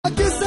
Angela,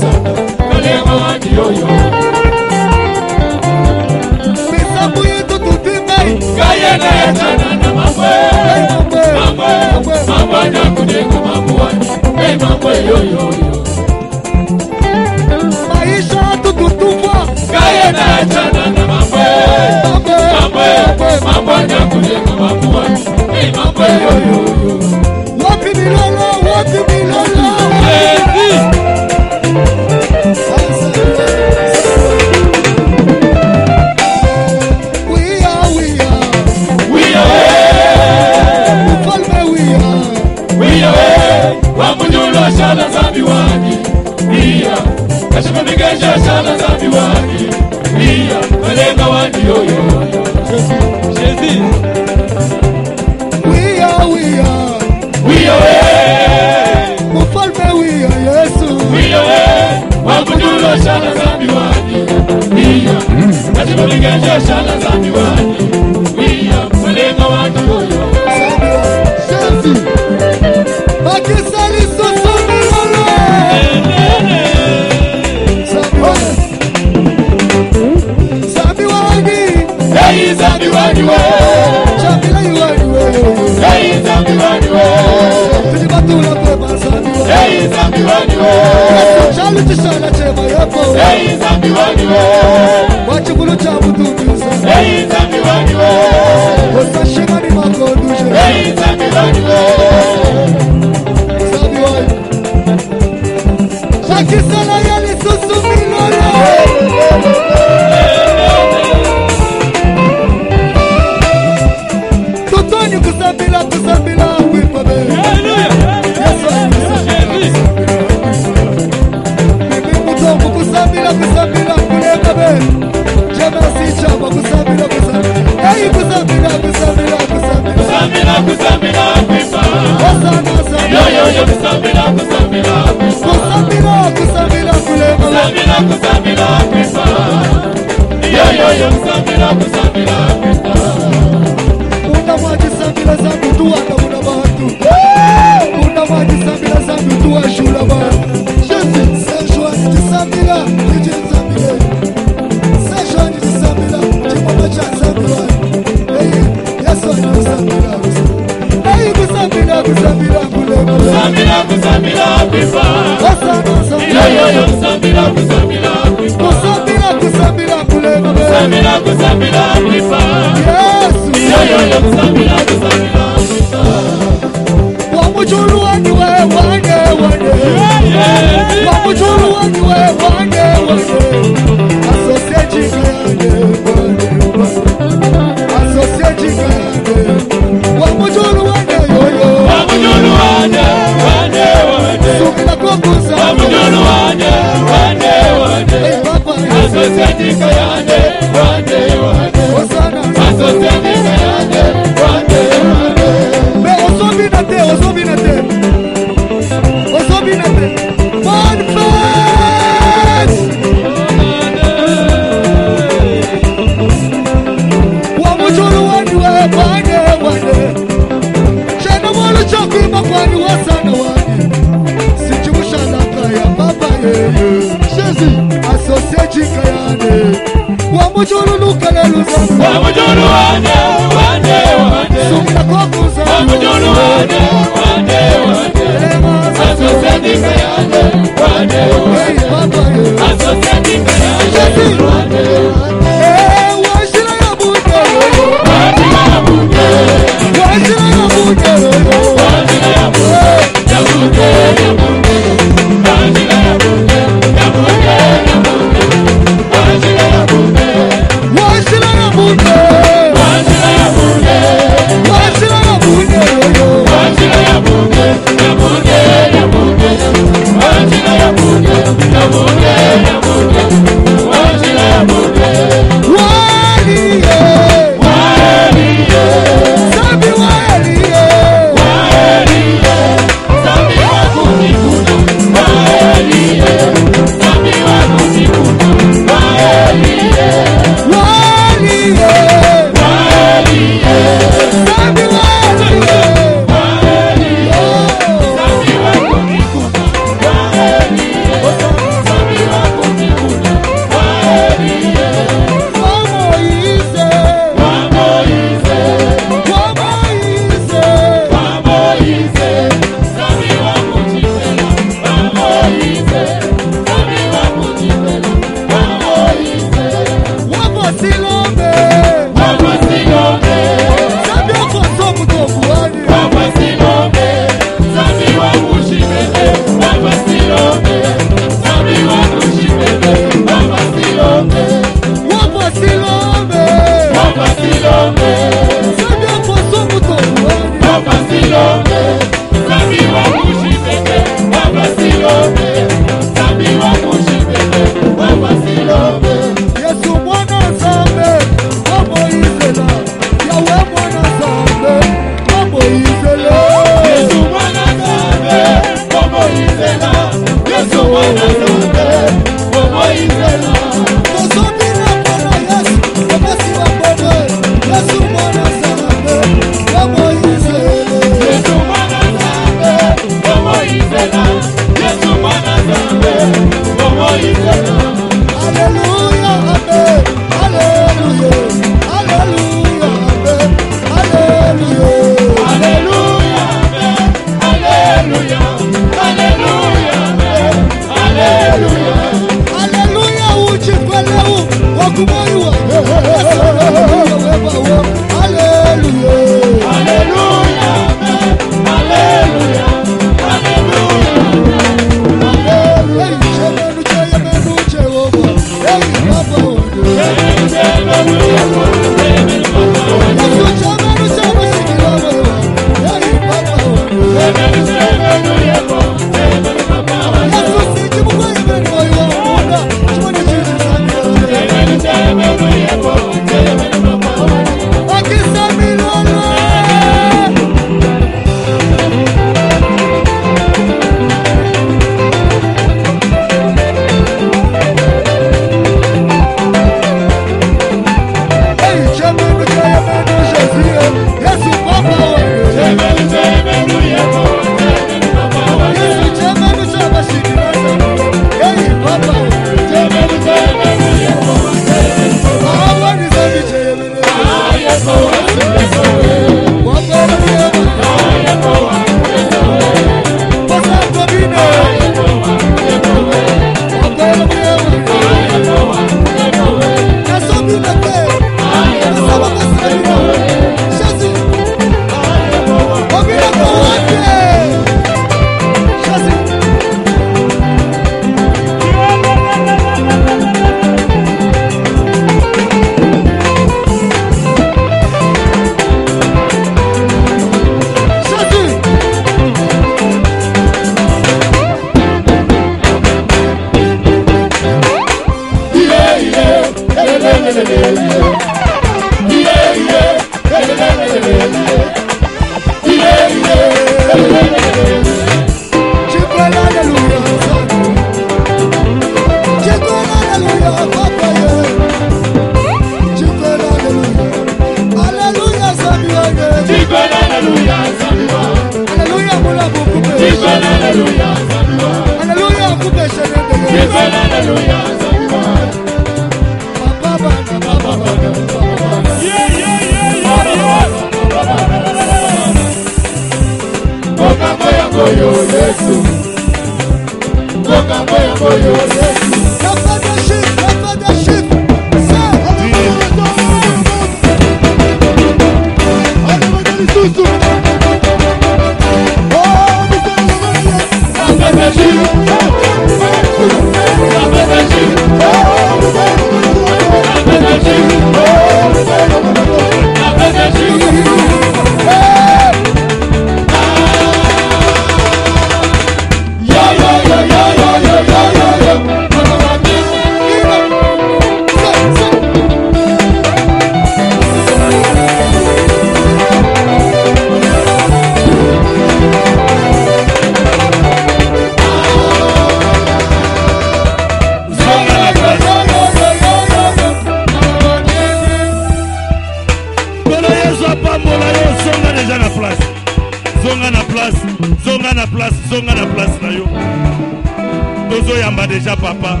Déjà papa,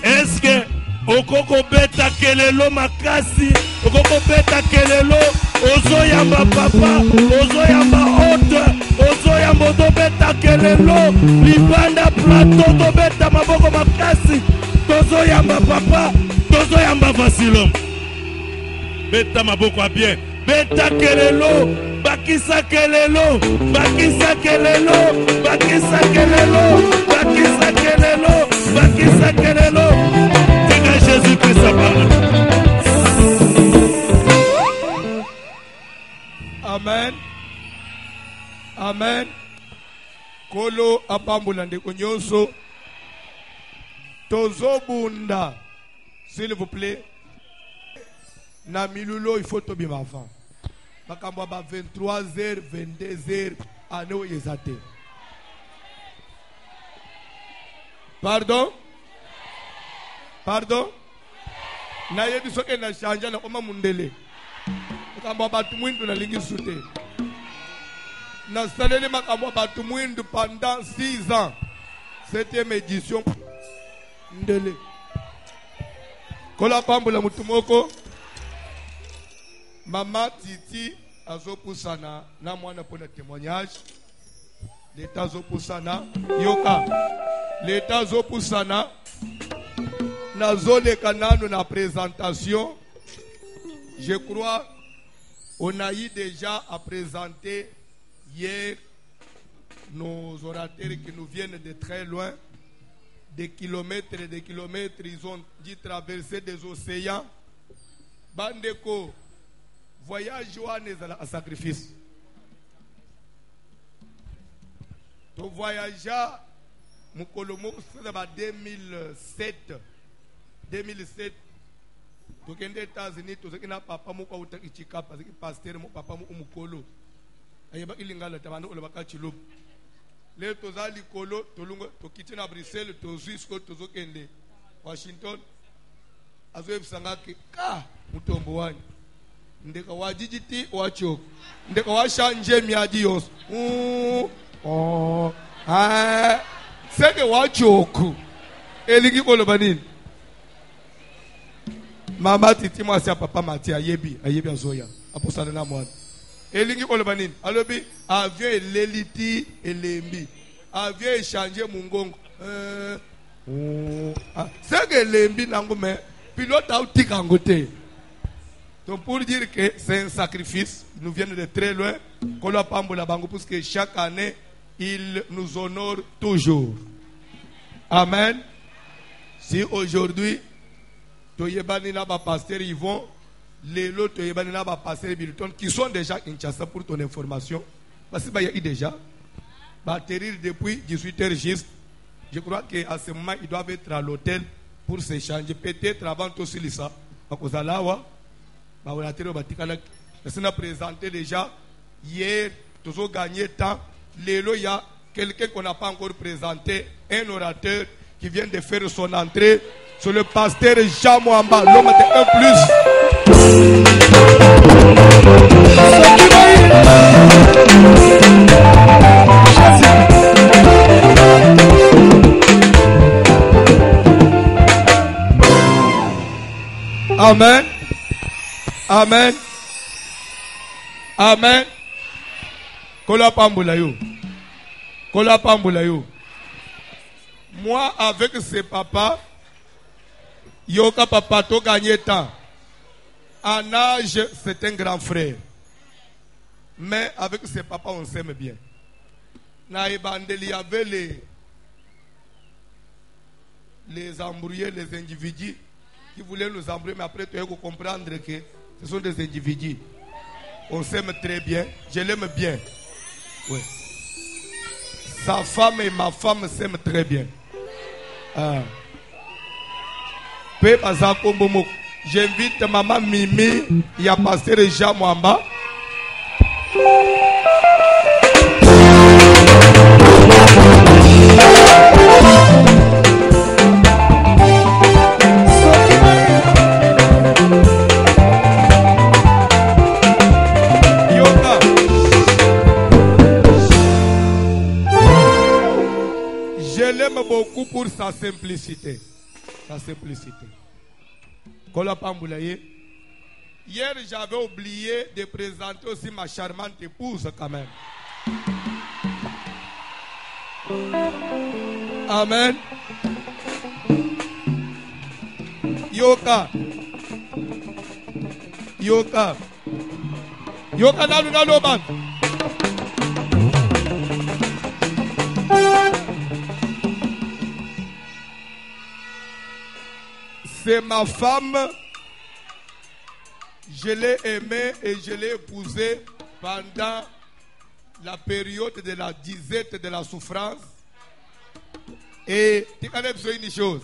est-ce que okoko beta kelelo makasi, okoko beta kelelo ozoyamba papa, ozoyamba haute, ozoyamba do beta kelelo libanda plateau do beta maboko makasi, tozoyamba papa, Tozoyamba facile. Beta maboko bien. Beta kelelo. Bakisa kelelo. Bakisa kelelo. Bakisa kelelo. Bakisa kelelo. Bakisa kelelo. Tika Jésus-Christ sa parole. Amen. Amen. Kolo apambula ndeko nyonso. Tozobunda. S'il vous plaît. Na milulo il faut tobima avant. Makambo ba 23h 22h ano yezate. Pardon? Pardon? Na yebi soke na chanja na koma mundele. Makambo ba tumwindu na lingi sute. Na salele makambo ba tumwindu pendant 6 ans. 7e édition. Ndele. Kola pambula mutumoko. Maman Titi azopusana na mwana pour le témoignage. L'état azopusana yoka. L'état azopusana na zone kanano na présentation. Je crois on a eu déjà à présenter hier nos orateurs qui nous viennent de très loin, des kilomètres et des kilomètres, ils ont dû traverser des océans. Bandeko voyage Johannes à sacrifice. Tu voyages Mukolomo c'est 2007. 2007. Tu es aux États-Unis, tu es papa moko utaki parce que pasteur mon papa mukolo. Ayeba ilingala tabano olabaka chilub. Le tozali kolo tolungo to kitchen à Bruxelles to jusqu'au tozokende Washington. Azo ebsanga ke ka mutombo wani. Ndeka wajijiti wacho ndeka washanje miadi yos seke wachoku elingi koloba nini mama Titi mwasi papa Mati ayebi azoya aposana na mwana elingi koloba nini alobi avion eleliti elembi avion échanger mungongo seke elembi nango me pilote autika ngote. Donc pour dire que c'est un sacrifice, nous viennent de très loin, parce que chaque année, il nous honore toujours. Amen. Si aujourd'hui, Toyebani Naba Pasteur Yvon, les autres Toyebani Naba Pasteur Bilton, qui sont déjà à Kinshasa pour ton information, parce qu'il y a eu déjà, atterrir depuis 18h juste. Je crois qu'à ce moment, ils doivent être à l'hôtel pour s'échanger. Peut-être avant tout ça, à cause de là, on a présenté déjà hier, tous ont gagné temps. Lélo, il y a quelqu'un qu'on n'a pas encore présenté, un orateur qui vient de faire son entrée, c'est le pasteur Jean Mouamba, l'homme de 1 plus. Amen. Amen. Amen. Kola pambula yo. Kola pambula yo. Moi, avec ses papas, Yoka papa to gagné temps. En âge, c'est un grand frère. Mais avec ses papas, on s'aime bien. Naïbandeli, il y avait les embrouillés, les individus qui voulaient nous embrouiller, mais après, tu as comprendre que ce sont des individus. On s'aime très bien. Je l'aime bien. Oui. Sa femme et ma femme s'aiment très bien. J'invite maman Mimi, il y a pasteur Jean Mouamba. Je l'aime beaucoup pour sa simplicité. Sa simplicité. Hier, j'avais oublié de présenter aussi ma charmante épouse quand même. Amen. yoka nalu naloba. C'est ma femme. Je l'ai aimée et je l'ai épousée pendant la période de la disette de la souffrance. Et tu connais une chose.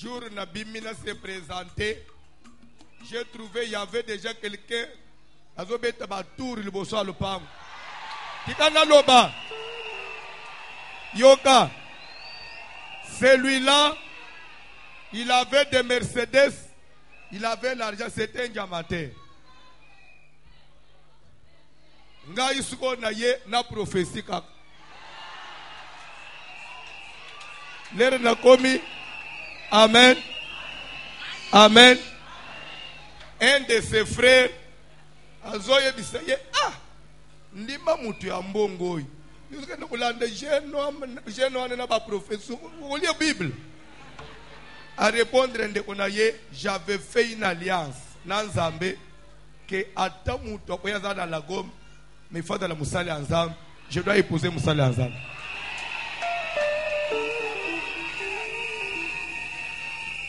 Jour Nabimina s'est présenté, j'ai trouvé il y avait déjà quelqu'un à Zobeta Batour le bosso le pam. Tu connais l'oba. Yoka. Celui-là, il avait des Mercedes, il avait l'argent, c'était un diamanté. Nga isuko na ye na prophétie kaka. Lere na komi. Amen. Amen. Un de ses frères azoye bisaye ndima mutu ya mbongo. Yusuke nokulanda jeno na ba prophétie. Vous lisez la Bible. À répondre j'avais fait une alliance dans Zambé que ata mutu akoyaza dans la gomme mais il faut dans la musali ensemble je dois épouser musali ensemble.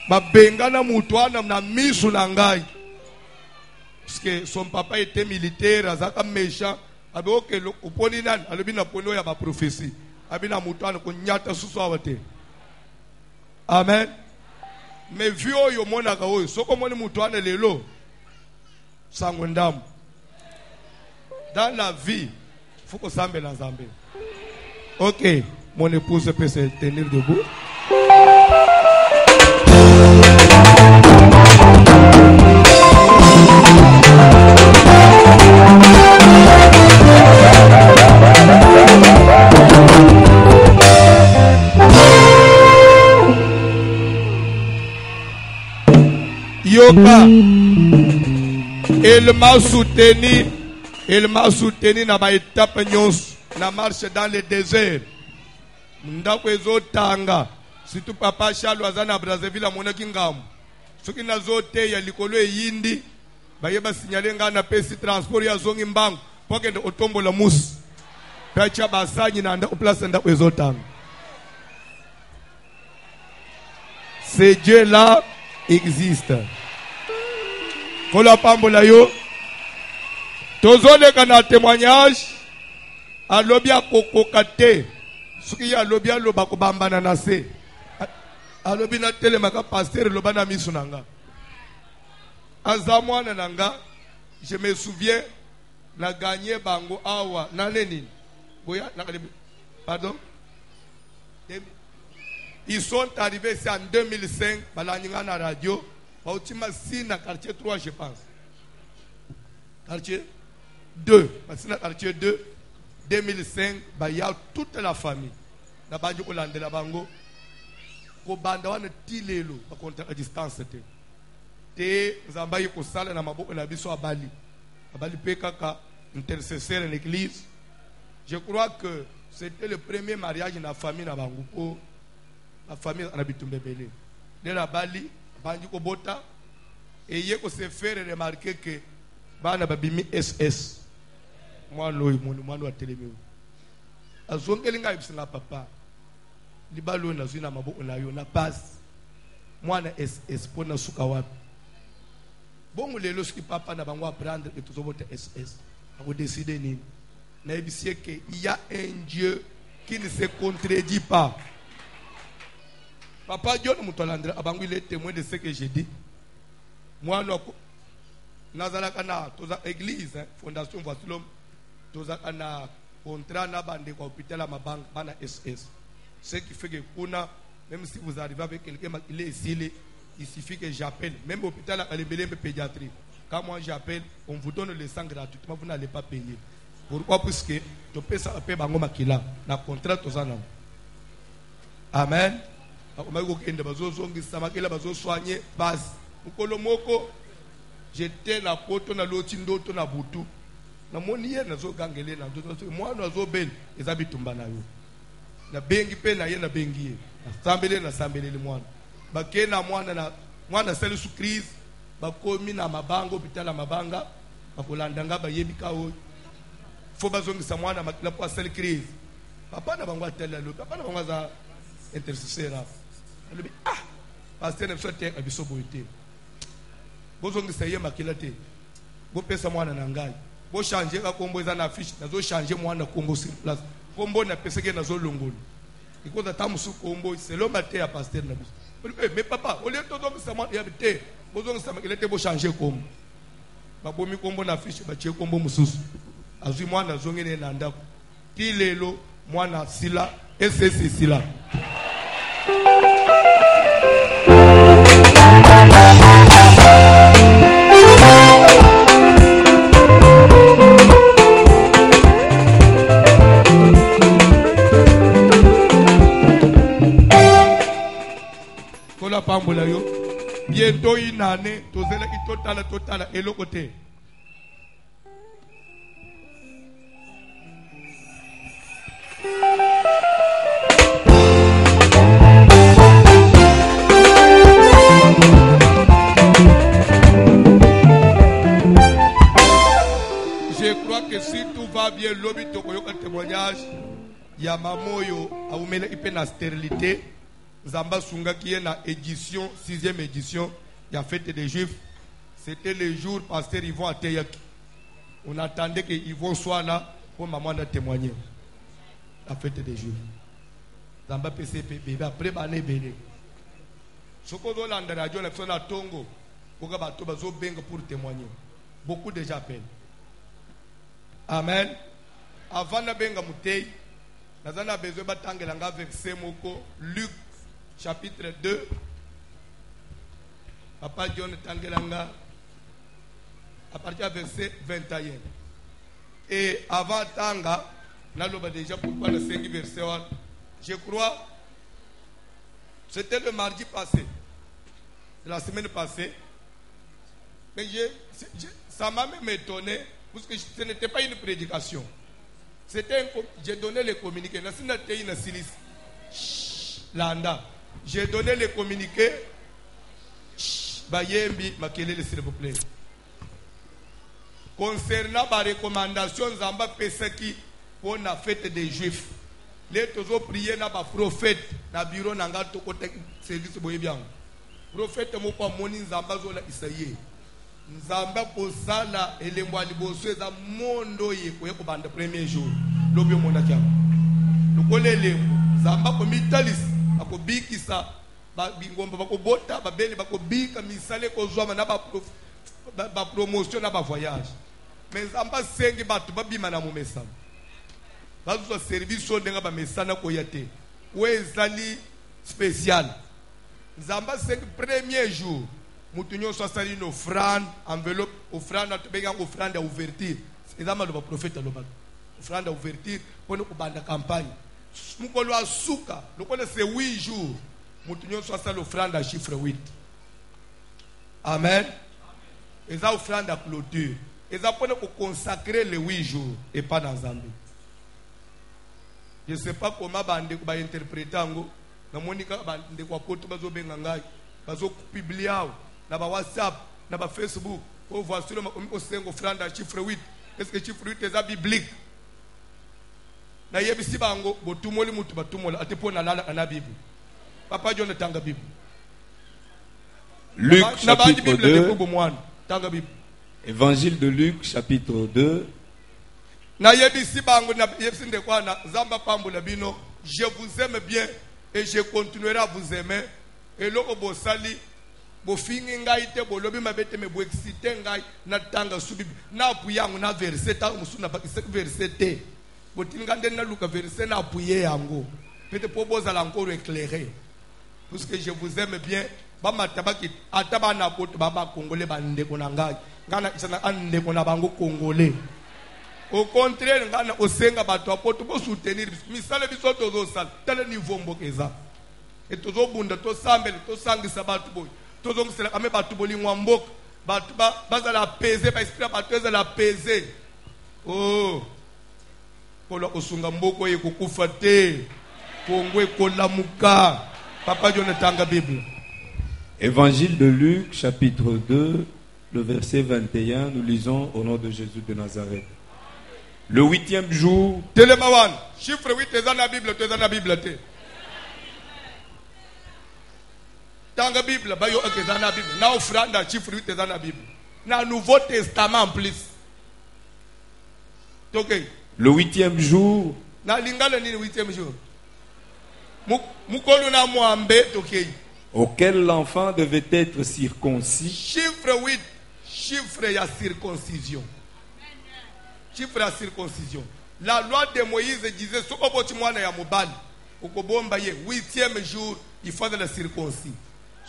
Babengana mutu ana na misu na ngai parce que son papa était militaire azaka méchant abe oke oponi nani alobi na poni ya ba prophétie abi na mutu ana ko nyata susu awate. Amen. Mais vu oyo monaka oyo soko moni mutu ana lelo sango ndamu. Dans la vie, il faut que ça me lance. Ok, mon épouse peut se tenir debout. Yoka, il m'a soutenu dans ma étape na marche dans le désert. Ndako ezotanga surtout papa Charles azana Brazzaville amona kingamu. Soki nazote ya likolo eyindi bayeba signaler nga na pesi transport ya zongi mbangu poke ndo otombo la musi. Pacha basanyi na ndako place ndako ezotanga. Ce Dieu là existe. Kola pambola yo. Tozoleka na témoignage alobia kokokate soki ya lobia loba ko bambana na se alobi na telemaka pasteur loba na misu nanga azamwana nanga. Je me souviens na gagné bango awa na neni boya na pardon ils sont arrivés en 2005 balanginga na radio bautima si na quartier 3 je pense quartier 2, parce que quartier 2, 2005, il y a toute la famille. Na banjo ko landela bango ko banda wana tilelo ba konta à distance te nzambayi ko sala na maboko na biso abali pekaka intercesseur en l'église. Je crois que c'était le premier mariage dans la famille na bango pour la famille na bitumbebele de la bali banjo ko bota et yé ko se faire remarquer que bana babimi SS moi loyi mwana wa telemi azongeli ngai bisinga papa libalo na zina maboko na yo na passe mwana SS pona suka wapi bongo lelo ski papa na bango apprendre que tuzobota SS ako décider nini na ebisie que il y a un Dieu qui ne se contredit pas. Papa John Mutolandra abango il est témoin de ce que j'ai dit. Moi no nazalaka na toza église fondation Voici toza na contrat na bande kwa hôpital à ma banque bana SS. Ce qui fait que kuna même si vous arrivez avec quelqu'un il est ici il suffit que j'appelle même hôpital à l'embélé pédiatrie. Quand moi j'appelle on vous donne le sang gratuitement vous n'allez pas payer. Pourquoi? Puisque tu peux ça payer bango makila na contrat toza na. Amen. Akomako kende bazo zongi samakela bazo soigner base. Ukolo moko j'étais na poto na loti ndoto na butu na moni ye nazo gangele na ndoto moi nazo bel ezabi tumba na yo na bengi pe na ye na bengi ye na sambele le mwana bake na mwana na mwana sali su crise bakomi na mabanga hôpital mabanga bakolanda nga bayebika oyo fo bazongisa mwana makila po asali crise papa na bango atela lo papa na bango za intercesseur alobi pasteur na biso te biso boye te bozongisa ye makila te bopesa mwana na ngai bo changer ka kombo eza na affiche nazo changer mwana kombo sur place kombo na peseke nazo longolo ikoza tamusu kombo selo mate ya pasteur na biso mais papa au lieu de zongisa mwana ya te bozongisa makila te bo changer kombo babomi kombo na affiche batie kombo mususu azwi mwana zongene na ndako ti lelo mwana sila ss sila kola pambola yo bientôt inane tozela itotala eloko te. Je crois que si tout va bien, l'objet de témoignage, il y a Mamoyo, a oumele ipe na stérilité, Zamba Sunga qui est na édition, 6e édition, il y a fête des Juifs. C'était le jour pasteur Yvon à Teyaki. On attendait que Yvon soit là pour maman de témoigner. La fête des Juifs. Zamba PCP, bébé, après bané béné. Soko do landa radio, la personne à Tongo, Boga bato bazo benga pour témoigner. Beaucoup déjà appellent. Amen. Avant na benga mutei, nazana besoin batangela nga verset moko Luc chapitre 2. Papa John tangela nga à partir du verset 21. Et avant tanga, naloba déjà pourquoi le 5 verset 1. Je crois c'était le mardi passé, la semaine passée. Mais ça m'a même étonné. Parce que ce n'était pas une prédication. J'ai donné les communiqués. J'ai donné les communiqués. Bayembi, makelele s'il vous plaît. Concernant ma recommandation, Zamba Pesaki pour la fête des Juifs. Les toujours prier na ba prophète na bureau nanga to côté service boye bien. Prophète mo pa moni Zamba zola Isaïe. Nzamba posala elemwa liboso eza mondo ye ko banda premier jour lobi monda kya lokolele Nzamba ko mitalis akobikisa ba bingomba bakobota babeli bakobika misale ko zwa na ba promotion na ba voyage mais Nzamba sengi batu babima na momesa bazo service so ndenga ba mesana ko yate wezali spécial Nzamba sengi premier jour Moutounio soit sali une offrande, enveloppe, offrande, offrande à ouverture. C'est ça le prophète à l'obad. Offrande à ouverture pour nous bande campagne. Moukolo a souka, le connaît c'est 8 jours. Moutounio soit sali offrande à chiffre 8. Amen. Et ça offrande à clôture. Et ça pour nous consacrer les 8 jours et pas dans Zambie. Je ne sais pas comment bande va interpréter ango. Na monika bande kwa poto bazo bengangai, bazo publier na ba WhatsApp, na ba Facebook, pour voir sur le osengo offrande à chiffre 8. Est-ce que chiffre 8 est biblique? Na yebisi bango botumoli mutu batumoli atepo na lala na Bible. Papa John tanga Bible. Luc chapitre 2. Tanga Bible. Évangile de Luc chapitre 2. Na yebisi bango na yebisi ndekwa na Zamba pambola bino, je vous aime bien et je continuerai à vous aimer. Et loko bosali bofingi ngai te bolobi mabete me bo exciter ngai na tanga subi na puyangu na verset ta musuna ba verset te botinga ndena Luka verset na puye yango peut-être pour bozala encore éclairer parce que je vous aime bien ba matabaki ataba na poto baba congolais bande kona ngai ngana isana ande kona bango congolais au contraire ngana osenga bato apoto bo soutenir misale biso tozo sala tele niveau mbokeza et tozo bunda to sambele to sangisa bato boy tozo ngisela kame bato bolingwa mboka bato bazala peser ba esprit bato ezala peser oh kola osunga mboko ye kokufa te kongwe kolamuka papa John tanga Bible Évangile de Luc, chapitre 2, le verset 21, nous lisons au nom de Jésus de Nazareth. Le 8e jour, Telemawan, chiffre 8 est dans la Bible, tu es dans la Bible. Dans la Bible, bayo est dans la Bible. Na offrande, chiffre 8 est dans la Bible. Na Nouveau Testament en plus. Ok. le 8e jour, Na lingala ni 8e jour. Mukolo na muambe tokei. auquel l'enfant devait être circoncis, Chiffre 8, chiffre ya circoncision. Chiffre ya circoncision. La loi de Moïse disait sokoboti mwana ya mobali ukobomba ye 8e jour il faut la circoncis.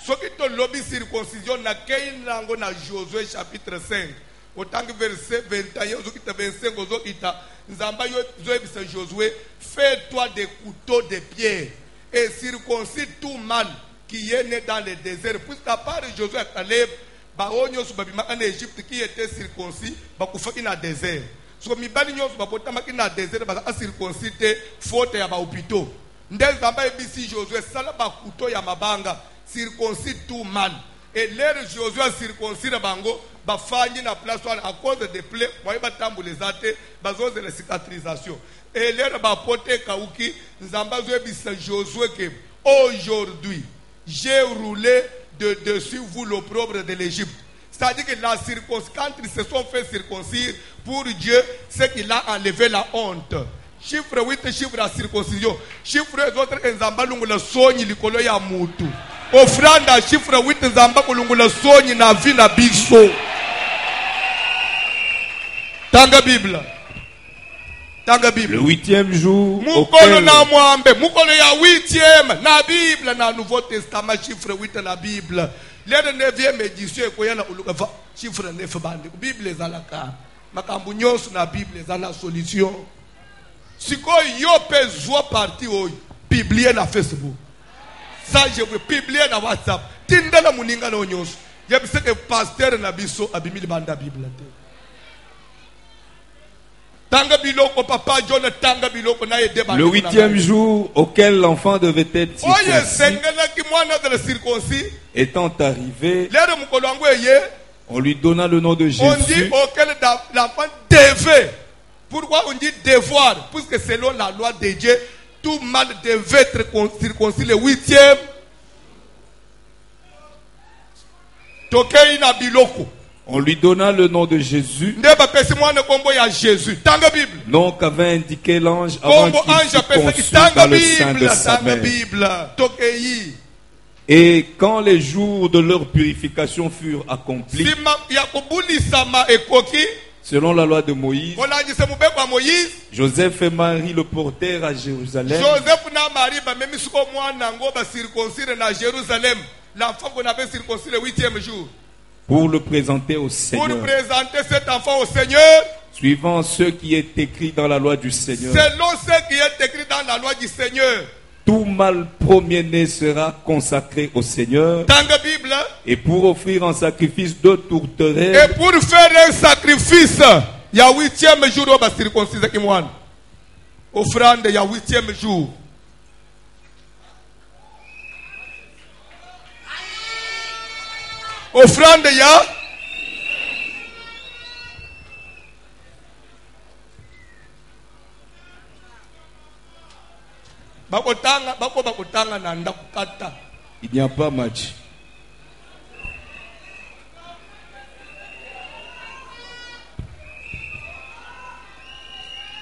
Soki to lobby circoncision na kei nango na Josué chapitre 5 autant que verset 21 ozokita 25 ozokita nzamba yo zoebisa Josué fais-toi des couteaux de pierre et circoncis tout mâle qui est né dans le désert puisqu'à part Josué et Caleb baonyo subabimaka na Égypte qui était circoncis bakufaki na désert. So mibali nyonso babotamaki na désert baka circoncis te faute ya bahôpitaux. Nde nzamba ebisi Josué sala bakuto ya mabanga circoncis tout mâle. Et l'air Josué a circoncis bango bafanyi na place à cause des plaies moye batamboule zate bazose la cicatrisation. Et l'air bapote kauki nzamba zo ebisa Josué que aujourd'hui j'ai roulé de dessus vous l'opprobre de l'Égypte. C'est-à-dire que la circoncision, quand ils se sont fait circoncire, pour Dieu, c'est qu'il a enlevé la honte. Chiffre 8, chiffre la circoncision. Chiffre les autres, nzamba lungula sonyi likolo ya mutu. Offrande, chiffre 8, nzamba lungula sonyi na vie na biso. Tanga Bible. Tanga Bible. le 8e jour, Mukolo auquel na mwambe, mukolo ya 8e na Bible na Nouveau Testament chiffre 8 na Bible. Les 9e édition koyana uluka chiffre 9 bandi. Bible ezalaka. Makambu nyonso na Bible ezala solution. Siko yo pe zo parti oyo publier na Facebook. Ça je veux publier na WhatsApp. Tindala muninga na nyonso. Je sais que pasteur na biso abimili banda Bible te. le 8e jour auquel l'enfant devait être circoncis, étant arrivé, on lui donna le nom de Jésus. On dit auquel l'enfant devait. Pourquoi on dit devoir? Puisque selon la loi de Dieu, tout mâle devait être circoncis le 8e. Tokei na biloko. On lui donna le nom de Jésus, nom qu'avait indiqué l'ange avant qu'il fût conçu dans le sein de sa mère. Et quand les jours de leur purification furent accomplis, selon la loi de Moïse, Joseph et Marie le portèrent à Jérusalem. L'enfant qu'on avait circoncis le 8e jour. Pour le présenter au Seigneur. Pour présenter cet enfant au Seigneur. Suivant ce qui est écrit dans la loi du Seigneur. Selon ce qui est écrit dans la loi du Seigneur. Tout mâle premier-né sera consacré au Seigneur. Dans la Bible. Et pour offrir en sacrifice 2 tourterelles. Et pour faire un sacrifice. Il y a 8e jour où on va circonciser Kimwan. Offrande, il y a 8e jour. Offrande ya bakotanga na ndakukata. Il n'y a pas match.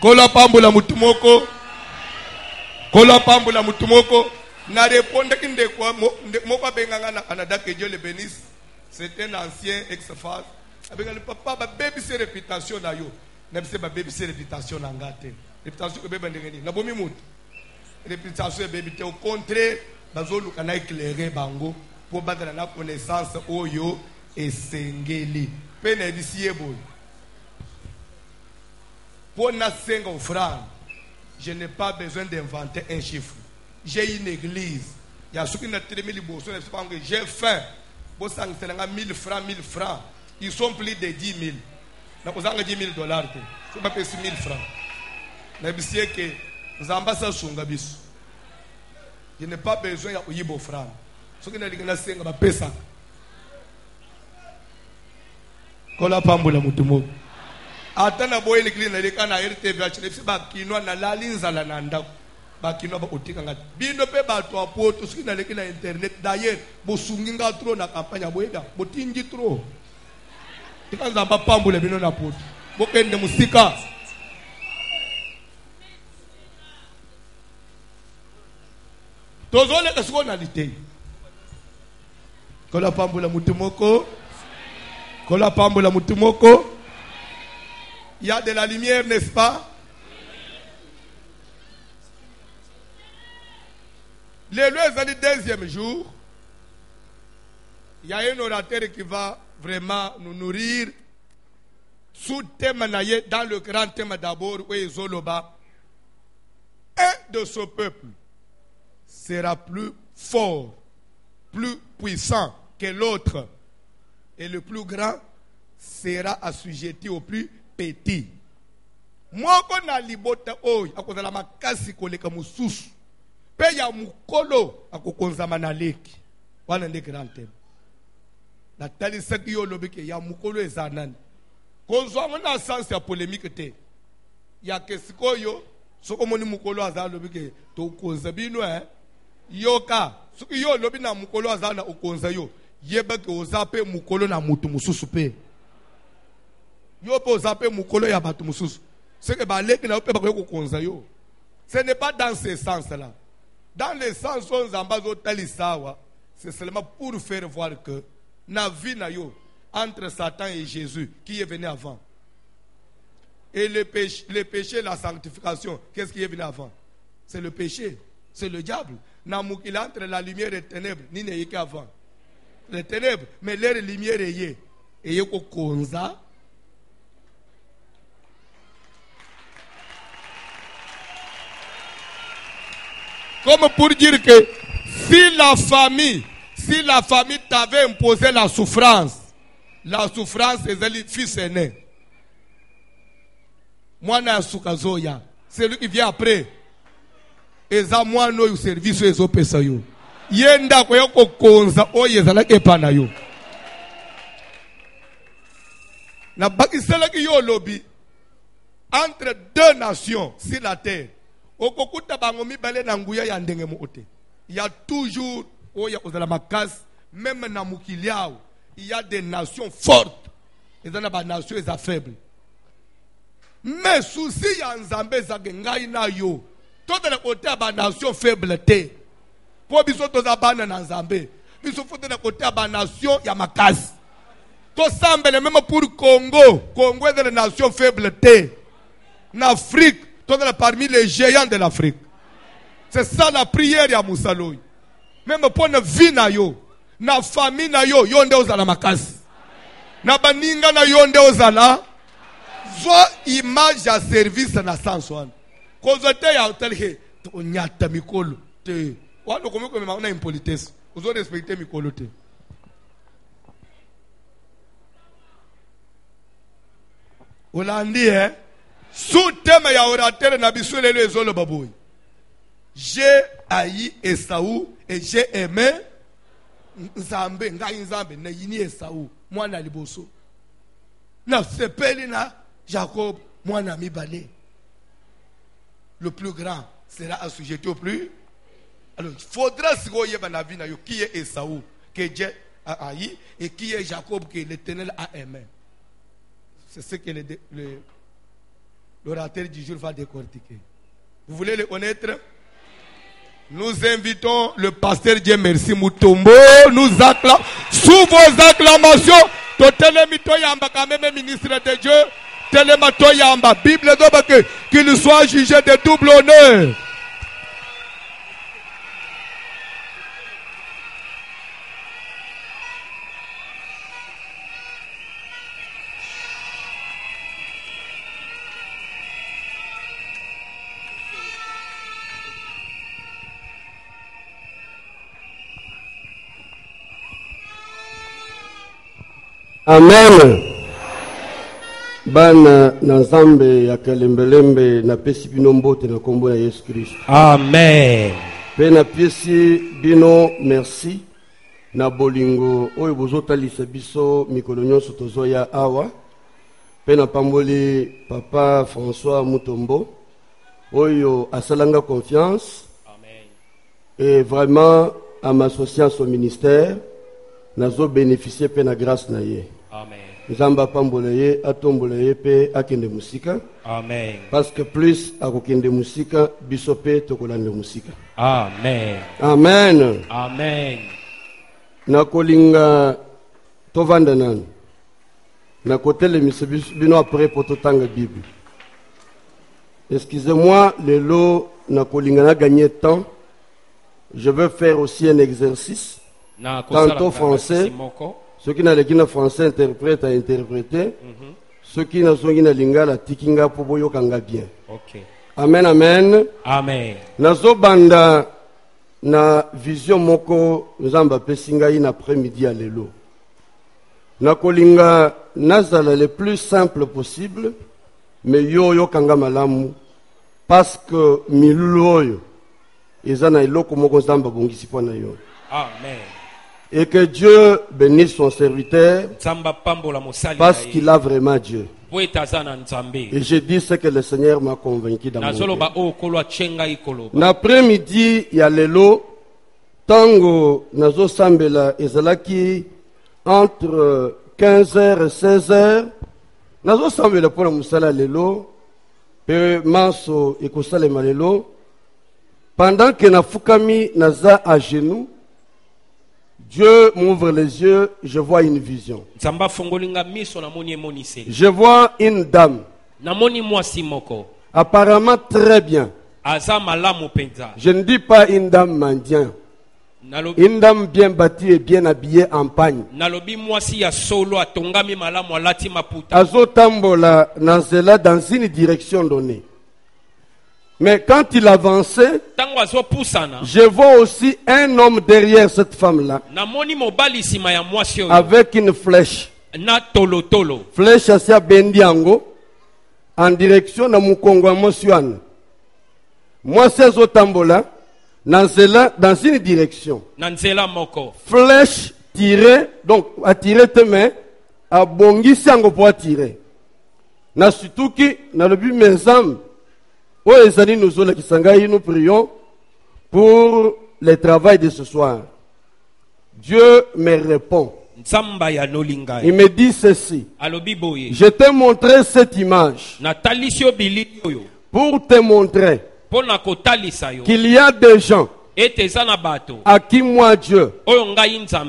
Kola pambula mutumoko. Kola pambula mutumoko. Na répondre kinde kwa moko benganga na Canada que Dieu le bénisse. C'est un ancien ex-femme. Avec le papa, ma baby c'est réputation na yo. Na bise ma baby c'est réputation na ngate. Réputation que bébé ndengeni. Na bomi mutu. Réputation baby te au contraire, bazolu kana éclairer bango pour battre la connaissance oyo et sengeli. Pena disi yebo. Pour na senga offrande, je n'ai pas besoin d'inventer un chiffre. J'ai une église. Il y a ceux qui n'ont pas mis bourses, j'ai faim. 1000 francs, 1000 francs. Ils sont plus de 10 000. Donc, vous avez 10 000 $. C'est pas 6 000 francs. Mais c'est que nous avons ça sur. Je n'ai pas besoin de 8 francs. Ce qui n'a pas senga ba pesa. Kola pambula mutumo. Atana boye l'église na leka na RTV HNF ba kinwa na lalinza la nanda. Ba kinwa ba otika ngati. Bino pe ba to apoto ce qui na leka na internet d'ailleurs bo sunginga trop na campagne boyeda. Bo tingi trop. Tikanza ba pambula bino na poto. Bo kende musika. Tozole que ce qu'on a dit. Kola pambula mutumoko. Kola pambula mutumoko. Il y a de la lumière, n'est-ce pas? Le deuxième jour, il y a un orateur qui va vraiment nous nourrir sous thème dans le grand thème d'abord, où est Zoloba. Un de ce peuple sera plus fort, plus puissant que l'autre. Et le plus grand sera assujetti au plus petit. Moi, quand on libota oy, à cause de la makasi koleka mususu, pe ya mukolo à cause de la leki. Voilà un grand thème. La tali saki yo lobike ya mukolo ezanan. Konzo amona sens ya polémique te. Ya kesiko yo, soko moni mukolo azan lobike to konza bino yoka suki yo lobi na mukolo azana okonza yo yeba ke ozape mukolo na mutu mususu pe yo pe ozape mukolo ya batu mususu ce que ba leki na pe ba ko konza yo. Ce n'est pas dans ce sens là. Dans le sens où nzamba zo talisawa, c'est seulement pour faire voir que na vie na yo entre Satan et Jésus qui est venu avant. Et le péché, la sanctification, qu'est-ce qui est venu avant? C'est le péché, c'est le diable. Il entre la lumière et les ténèbres, ni n'est qu'avant. Les ténèbres, mais l'air lumière est yé. Et yé ko konza. Comme pour dire que si la famille t'avait imposé la souffrance est le fils aîné. Moi, c'est lui qui vient après. Et ça, moi, nous, service, les autres personnes. Yenda, quoi, yoko, konza, oye, zala, epana, yo. La bakisela qui yo lobby, entre deux nations, sur la terre, okokuta bangomi bale nanguya ya ndenge moote. Il y a toujours, oye, ozala makas, même na mukiliao, il y a des nations fortes. Et dans les nations, ils sont faibles. Mais souci ya nzambe za ngai na yo toute la côté ba nation faible te po biso to za bana na nzambe biso fote na côté ba nation ya makasi to sambele même pour Congo est une nation faible te en Afrique to dans parmi les géants de l'Afrique. C'est ça la prière ya Musaloy. Même pour na vie na yo na famille na yo nde ozala makasi na baninga na yo nde ozala soit image à service na sens one. Cause te ya hotel he to nyata mikolo te. Walo komi komi na impolitesse. Ozo respecter mikolo te. Olandi sous thème ya orateur na biso lelo ezolo baboy. J'ai haï Esaü et j'ai aimé Nzambe, ngai Nzambe na yini Esaü, mwana liboso. Na sepeli na Jacob, mon ami Balé. Le plus grand sera assujetti au plus. Alors, il faudra se regarder dans la vie qui est Esaü, que Dieu a haï, et qui est Jacob, que l'Éternel a aimé. C'est ce que l'orateur du jour va décortiquer. Vous voulez le connaître? Nous invitons le pasteur Dieu merci Mutombo. Nous acclamons sous vos acclamations. Totelemito yamba quand même ministre de Dieu. Telemato yamba. Bible dit qu'il soit jugé de double honneur. Amen. Bana na Nzambe ya kalembelembe na pesi bino mbote na kombo ya Yesu Christ. Amen. Pe na pesi bino merci na bolingo oyo bozotalisa biso mikolo nyonso tozoya awa pe na pamboli papa François Mutombo oyo asalanga confiance. Amen. Et vraiment à m'associer au ministère nazo bénéficier pe na grâce na ye. Amen. Nzamba pambola ye atombola ye pe akende musika. Amen. Parce que plus akokende musika biso pe tokolande musika. Amen. Amen. Amen. Na kolinga tovanda nani na kotele misebino après pour totanga Bible. Excusez-moi, le lot na kolinga na gagner temps. Je veux faire aussi un exercice. Tantôt français. Ceux qui n'ont pas français interprètent à interpréter. Ceux qui n'ont pas lingala tikinga pour boyo kanga bien. Okay. Amen, amen. Amen. Nazo banda na vision moko nzamba pesinga in après-midi à lelo. Na kolinga nazala le plus simple possible, mais yo kanga malamu parce que miloyo ezana iloko moko nzamba bongisi pona yo. Amen. Et que Dieu bénisse son serviteur parce qu'il a vraiment Dieu. Et je dis ce que le Seigneur m'a convaincu dans mon cœur. L'après-midi, il y a l'élo. Tango, nazo sambela, ezalaki entre 15h et 16h. Nazo sambela pour la musala l'élo. Pe manso ekosale malelo. Pendant que na fukami naza à genoux, Dieu m'ouvre les yeux, je vois une vision. Je vois une dame. Apparemment très bien. Je ne dis pas une dame mendiante. Une dame bien bâtie et bien habillée en pagne. Azotambola nazela dans une direction donnée. Mais quand il avançait, je vois aussi un homme derrière cette femme-là, avec une flèche. Flèche à Bendiango, en direction de Mukongo Mosuan. Moi, c'est Zotambola, dans une direction. Flèche tirée, donc à tirer tes mains, à Bongi Sango pour tirer. Na Sutuki, na le but mes âmes. Nous prions pour le travail de ce soir. Dieu me répond. Il me dit ceci. Je t'ai montré cette image pour te montrer qu'il y a des gens à qui moi Dieu,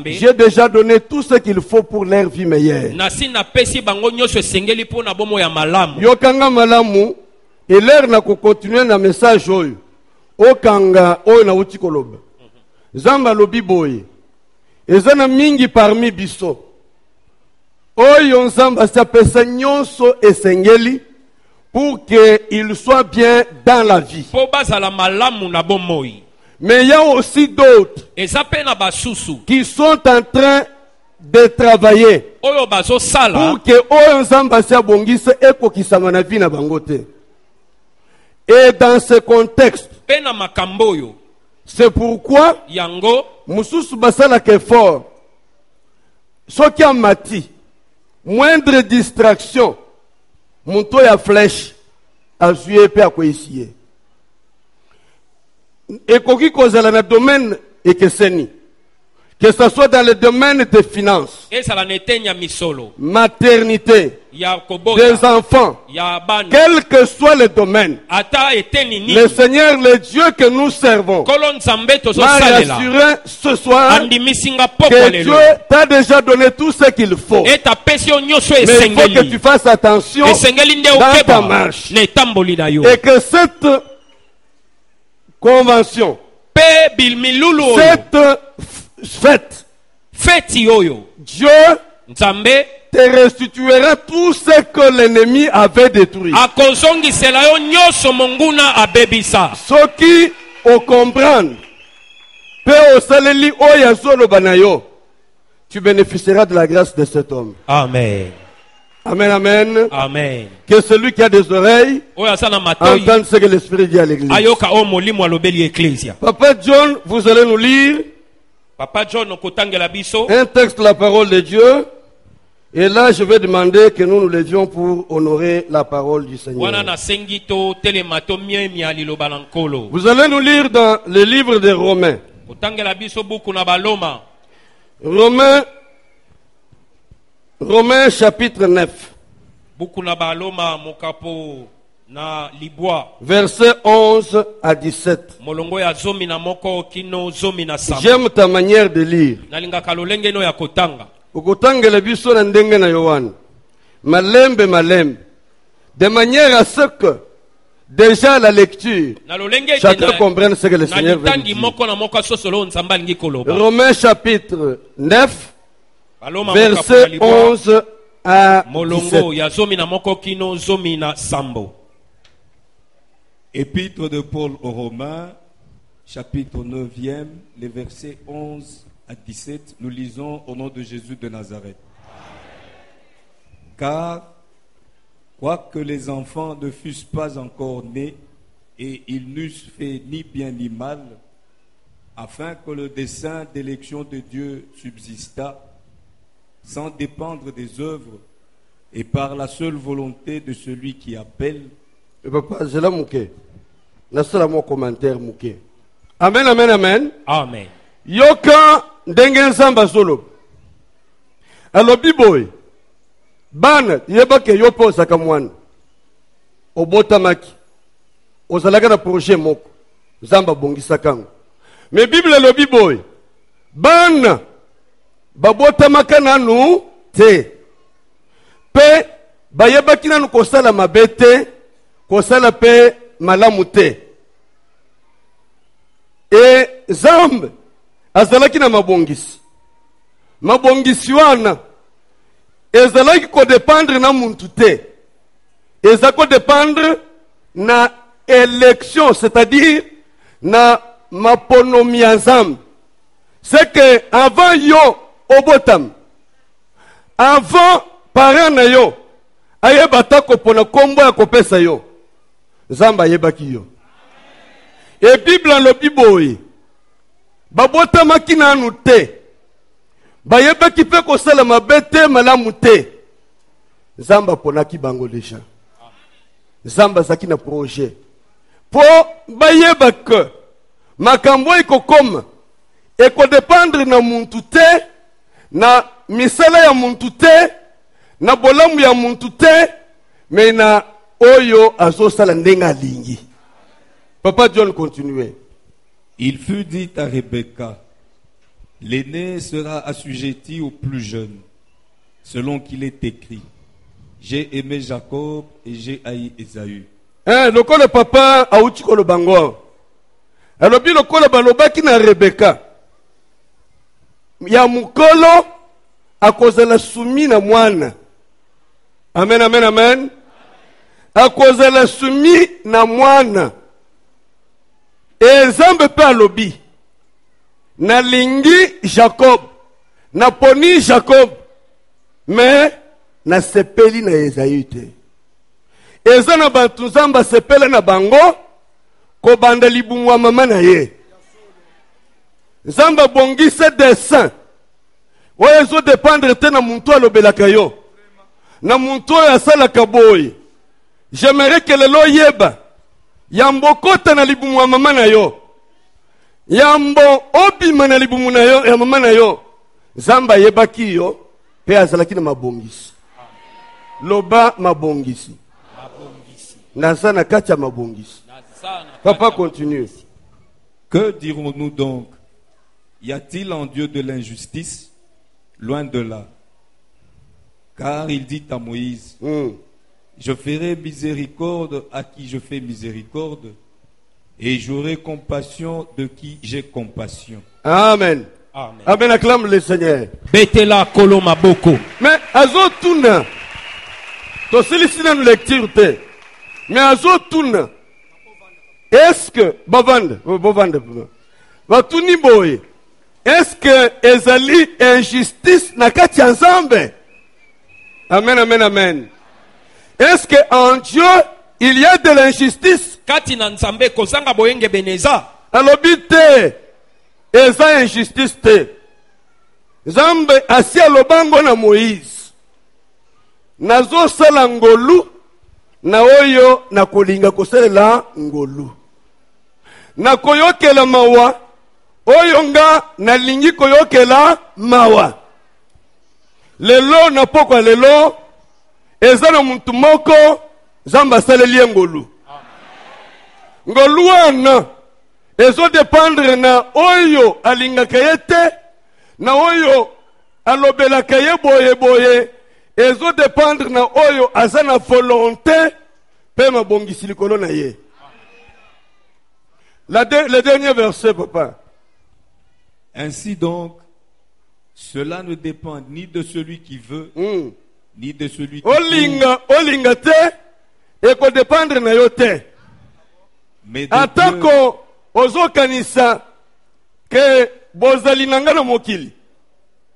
j'ai déjà donné tout ce qu'il faut pour leur vie meilleure. Yokanga malamu. Et l'air n'a qu'à continuer dans le message au kanga au na utikoloba. Zamba lobi boy. Ezana mingi parmi biso. Oyo zamba s'appelle nyonso esengeli pour qu'il soit bien dans la vie. Mais il y a aussi d'autres qui sont en train de travailler pour que oyo zamba s'abongise eko kisama na vie na bangote. Et dans ce contexte, c'est pourquoi Moussous Basala qui est fort, ce qui a mati, moindre distraction, mon toy à flèche, à jouer et à quoi ici. Et qui cause dans le domaine et que c'est ni. Que ce soit dans le domaine des finances, maternité, des enfants, quel que soit le domaine, le Seigneur, le Dieu que nous servons, m'a rassuré ce soir que Dieu t'a déjà donné tout ce qu'il faut. Mais il faut que tu fasses attention dans ta marche. Et que cette convention, cette fête, Dieu te restituera tout ce que l'ennemi avait détruit. Ceux qui au comprendre, tu bénéficieras de la grâce de cet homme. Amen. Amen, amen. Amen. Que celui qui a des oreilles entende ce que l'Esprit dit à l'église. Papa John, vous allez nous lire Papa John okotangela biso. Un texte de la parole de Dieu. Et là, je vais demander que nous nous levions pour honorer la parole du Seigneur. Vous allez nous lire dans le livre des Romains. Romains chapitre 9. Versets 11 à 17. J'aime ta manière de lire. Ukutangele biso na ndenge na Yohana. Malembe. De manière à ce que, déjà la lecture, chacun comprenne ce que le Seigneur veut dire. Romains chapitre 9, verset 11 à 17. Épître de Paul aux Romains, chapitre 9e, les versets 11 à 17, nous lisons au nom de Jésus de Nazareth. Car, quoique les enfants ne fussent pas encore nés, et ils n'eussent fait ni bien ni mal, afin que le dessein d'élection de Dieu subsistât, sans dépendre des œuvres, et par la seule volonté de celui qui appelle. Papa, je l'ai mouké. N'a mon commentaire mouké. Amen, amen, amen. Amen. Yoka ndenge nzamba solo. Alobi boy. Bana yebake yopo osaka mwana. Obotamaki. Ozalaka na projet moko. Zamba bongisaka ngo. Mais Bible alobi boy. Bana babotamaka nanu te. Pe bayebaki nanu kosala mabete, kosala pe malamu te. Et Zambe azalaki na mabongisi. Mabongisi wana ezalaki ko dépendre na muntu te. Ezako dépendre na élection, c'est-à-dire na maponomi ya Zambe. C'est que avant yo obotam, avant parent na yo ayebata ko pona kombo ya kopesa yo, Zambe ayebaki yo. Et Bible en le biboyi babota makina anu te bayebaki pe kosala mabete malamu te. Zamba ponaki bango deja. Zamba zaki na projet po bayeba que makambo ikokoma eko dépendre na muntu te, na misala ya muntu te, na bolamu ya muntu te, mais na oyo azosala ndenga lingi. Papa John continuait. Il fut dit à Rebecca, l'aîné sera assujetti au plus jeune, selon qu'il est écrit. J'ai aimé Jacob et j'ai haï Esaü. Le papa a outi ko le bango. Alors bi lokolo balobaki na Rebecca. Ya mukolo akozela sumi na mwana. Amen, amen, amen. Akozela sumi na mwana. Et Zambe pe alobi. Na lingi Jacob. Na poni Jacob. Mais na sepeli na Esaü te. Eza na bantu Zamba sepela na bango ko banda libumwa mama na ye. Zamba bongise dessin. Oyo ezo dépendre te na muntu alobelaka yo. Na muntu oyo asalaka boy. J'aimerais que lelo yeba. Yambo kota na libumwa mama na yo. Yambo obima na libumu na yo ya mama na yo. Zamba yebaki yo pe azalaki na mabongisi. Loba mabongisi. Nazana kacha mabongisi. Papa continue. Que dirons-nous donc? Y a-t-il en Dieu de l'injustice? Loin de là. Car il dit à Moïse, je ferai miséricorde à qui je fais miséricorde, et j'aurai compassion de qui j'ai compassion. Amen. Amen. Amen. Acclame le Seigneur. Betela koloma boko. Mais azotuna. To silisina nous lecture te. Mais azotuna. Est-ce que bovande batuni boy. Est-ce que ezali injustice na kati ensemble? Amen, amen, amen. Est-ce que en Dieu il y a de l'injustice? Kati na nzambe kozanga boyenge beneza. Alobite eza injustice te. Nzambe asi alobango na Moïse. Nazo sala ngolu na oyo na kolinga kosalela ngolu. Na koyokela mawa oyo nga nalingi koyokela mawa. Lelo na pokwa lelo eza na muntu moko Nzambe asaleli ngolu. Ngolu wana ezo dépendre na oyo alingaka ye te, na oyo alobelaka ye boye boye, ezo dépendre na oyo aza na volonté pe mabongisi likolo na ye. Le dernier verset, papa. Ainsi donc, cela ne dépend ni de celui qui veut, ni de celui qui olinga te, eko dépendre na yo te. Mais de atako ozo kanisa ke bozali nanga na mokili,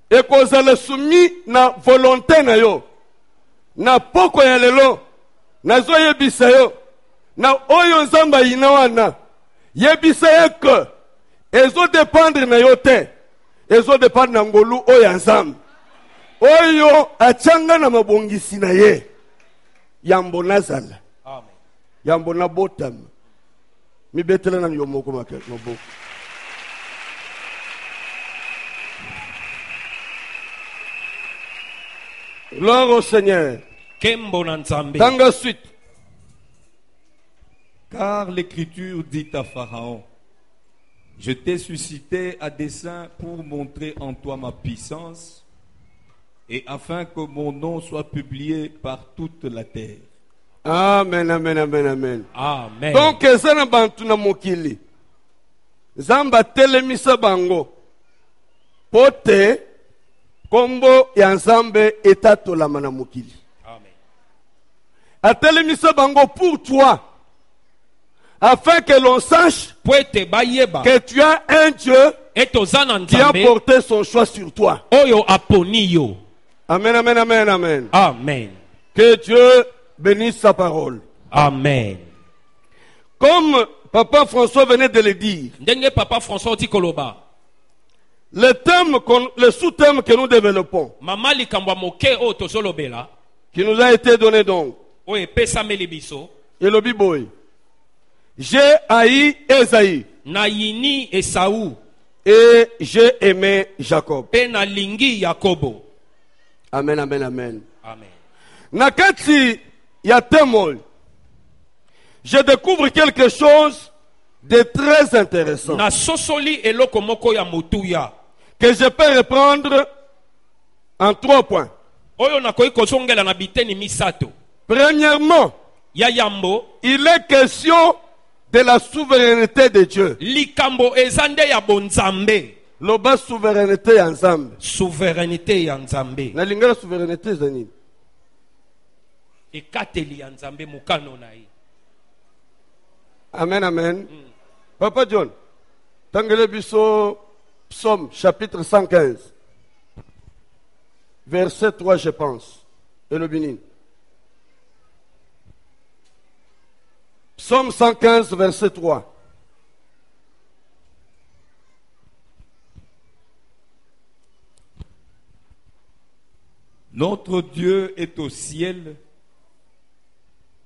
eko zala sumi na volonté na yo. Na poko ya lelo, nazo yebisa yo, na oyo Nzamba yina wana, yebisa ye ke ezo dépendre na yo te, ezo dépendre na ngolu oyo Nzambe oyo achanga na mabongisi na ye. Yambo nazala, amen. Yambo na botam mi betela na yomoko maboko. Gloire au Seigneur. Tanga suite. Car l'Écriture dit à Pharaon: je t'ai suscité à dessein pour montrer en toi ma puissance et afin que mon nom soit publié par toute la terre. Amen, amen, amen, amen. Amen. Donc, ezana bantu na mokili. Zamba telemisa bango. Pote, kombo ya Nzambe etatolama na mokili. Amen. Atelemisa bango pour toi. Afin que l'on sache que tu as un Dieu qui a porté son choix sur toi. Amen, amen, amen, amen. Amen. Que Dieu bénisse sa parole. Amen. Comme Papa François venait de le dire, le sous-thème que nous développons, qui nous a été donné donc, et le Biboy. J'ai haï Esaïe. Naïni Esaú. Et j'ai aimé Jacob. Penalingi Jacobo. Amen, amen, amen. Amen. Nakati yatemol. Je découvre quelque chose de très intéressant. Na sosoli eloko moko ya mutuya. Que je peux reprendre en 3 points. Oyo nakoi kozongela na biteni misato. Premièrement, Yayambo. Il est question de la souveraineté de Dieu. Likambo ezande ya bonzambe. Loba souveraineté ya Nzambe. Souveraineté ya Nzambe. Na lingala souveraineté zani. Ekateli ya Nzambe mukano na ye. Amen, amen. Papa John, tangele biso Psaume chapitre 115. Verset 3 je pense. Et le Bénin. Psaume 115, verset 3. Notre Dieu est au ciel,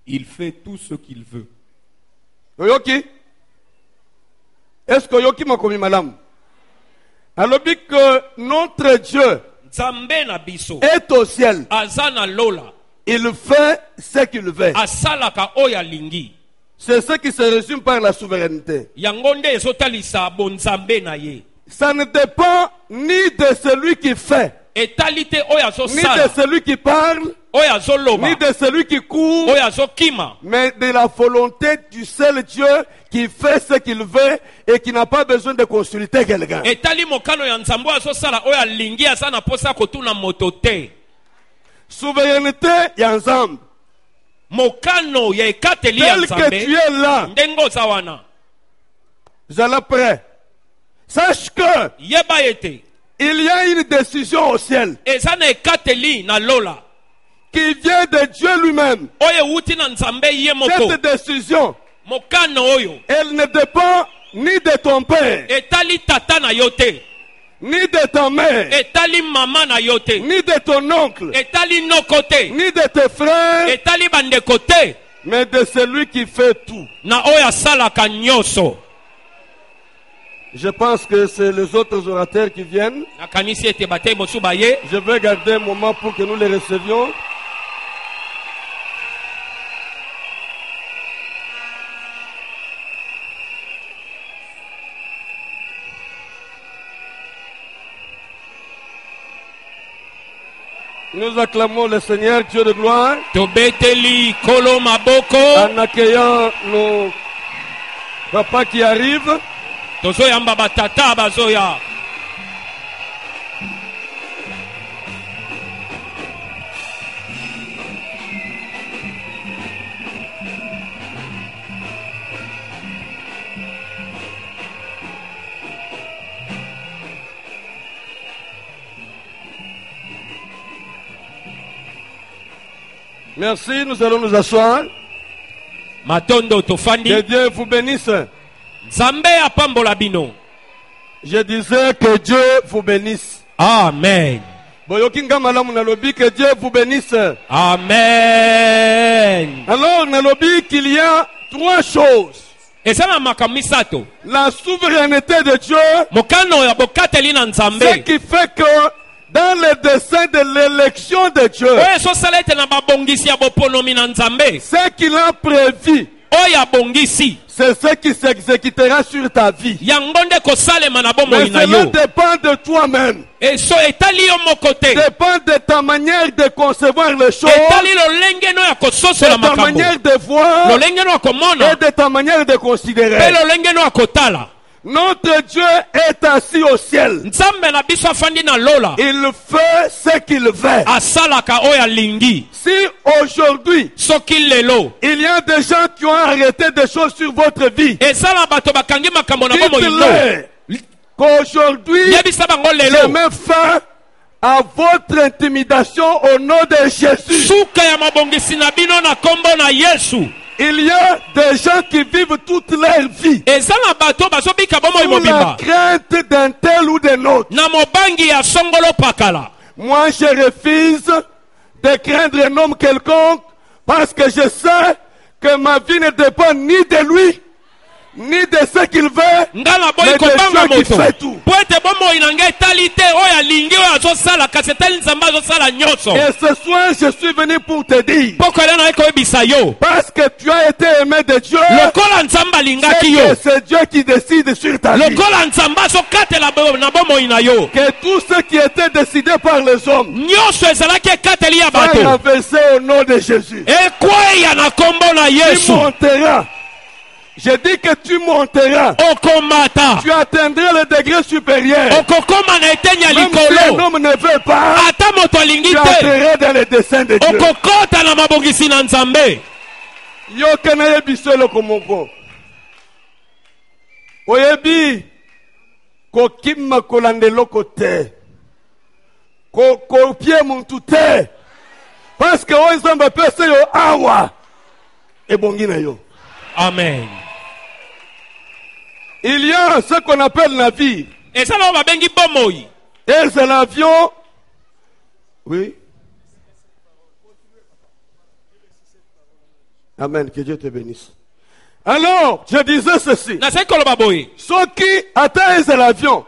il fait tout ce qu'il veut. Oyoki? Est-ce que Yoki m'a commis madame? Alors que notre Dieu est au ciel, il fait ce qu'il veut. C'est ce qui se résume par la souveraineté. Ça ne dépend ni de celui qui fait, ni de celui qui parle, ni de celui qui court, mais de la volonté du seul Dieu qui fait ce qu'il veut et qui n'a pas besoin de consulter quelqu'un. Souveraineté Yanzam. Tel que tu es là, j'allais prêt. Sache que il y a une décision au ciel qui vient de Dieu lui-même. Cette décision, elle ne dépend ni de ton père, etali tata na yo te, ni de ta mère, etali mama na yo te, ni de ton oncle, etali noko te, ni de tes frères, etali bandeko te, mais de celui qui fait tout. na oyo asalaka nyonso. Je pense que c'est les autres orateurs qui viennent. Nakanisi ete batei mosusu baye. Je vais garder un moment pour que nous les recevions. Nous acclamons le Seigneur, Dieu de gloire, Tobeteli kolo maboko. en accueillant nos papas qui arrivent. Tozoyamba batata bazoya. Merci, nous allons nous asseoir. Matondo tofandi. Que Dieu vous bénisse. Nzambe apambola bino. Je disais que Dieu vous bénisse. Amen. Boyokinga malamu nalobi, que Dieu vous bénisse. Amen. Alors nalobi qu'il y a trois choses. Ezana makamisato. La souveraineté de Dieu, Mokano ya bokateli na Nzambe. ce qui fait que dans le dessein de l'élection de Dieu, Oyo so salete na babongisi ya boponomi na Nzambe. ce qu'il a prévu, Oya bongisi. c'est ce qui s'exécutera sur ta vie. Yango nde kosalema na bomoi Mais na cela yo. dépend de toi-même. Et so etali yo moko te. Dépend de ta manière de concevoir les choses, Etali lolenge no ya kososola de ta makambo. manière de voir Lolenge no ya komona. et de ta manière de Pe considérer. lolenge no ya kotala. Notre Dieu est assis au ciel. Nzambe na biso afandi na lola. Il fait ce qu'il veut. Asalaka oyo alingi. Si aujourd'hui, Soki lelo. il y a des gens qui ont arrêté des choses sur votre vie, Ezala bato bakangi makambo na bomoi no. dites-leur qu'aujourd'hui, Yebisa bango je lelo. mets fin à votre intimidation au nom de Jésus. Suka ya mabongisi na bino na kombo na Yesu. Il y a des gens qui vivent toute leur vie Ezala bato bazobika bomoi sous la mobimba. crainte d'un tel ou d'un autre. Na mobangi ya songolo pakala. Moi, je refuse de craindre un homme quelconque parce que je sais que ma vie ne dépend ni de lui, ni de ce qu'il veut, Ngala boy mais de kobanga Dieu qui moto. fait tout. Po ete bomoi na ngai etali te oyo alingi oyo azosala kasi etali Nzambe azosala nyonso. Et ce soir, je suis venu pour te dire, Poko ele na koyebisa yo. parce que tu as été aimé de Dieu, Lokola Nzambe c'est alingaki que yo. c'est Dieu qui décide sur ta vie. Lokola Nzambe azokatela na bomoi na yo. Que tout ce qui était décidé par les hommes Nyonso ezalaki ekateli ya va bato. renverser au nom de Jésus. Ekweya na kombo na Tu Yesu. monteras. Je dis que tu monteras. Okomata. Tu atteindras le degré supérieur. Okokoma na eteni ya Même si un likolo. homme ne veut pas, Ata moto alingi tu te. atterras dans le dessein de Dieu. Okokota na mabongisi na Nzambe. Yoka na yebi solo komoko. Oyebi kokima kolandeloko te. Kopie muntu te. Parce que oyo Nzambe pesa yo awa. Ebongi na yo. Amen. Il y a ce qu'on appelle la vie. Ezala oyo babengi bomoi. Et c'est l'avion. Oui. Amen. Que Dieu te bénisse. Alors, je disais ceci. Nasai koloba boye. Ceux qui atteignent l'avion,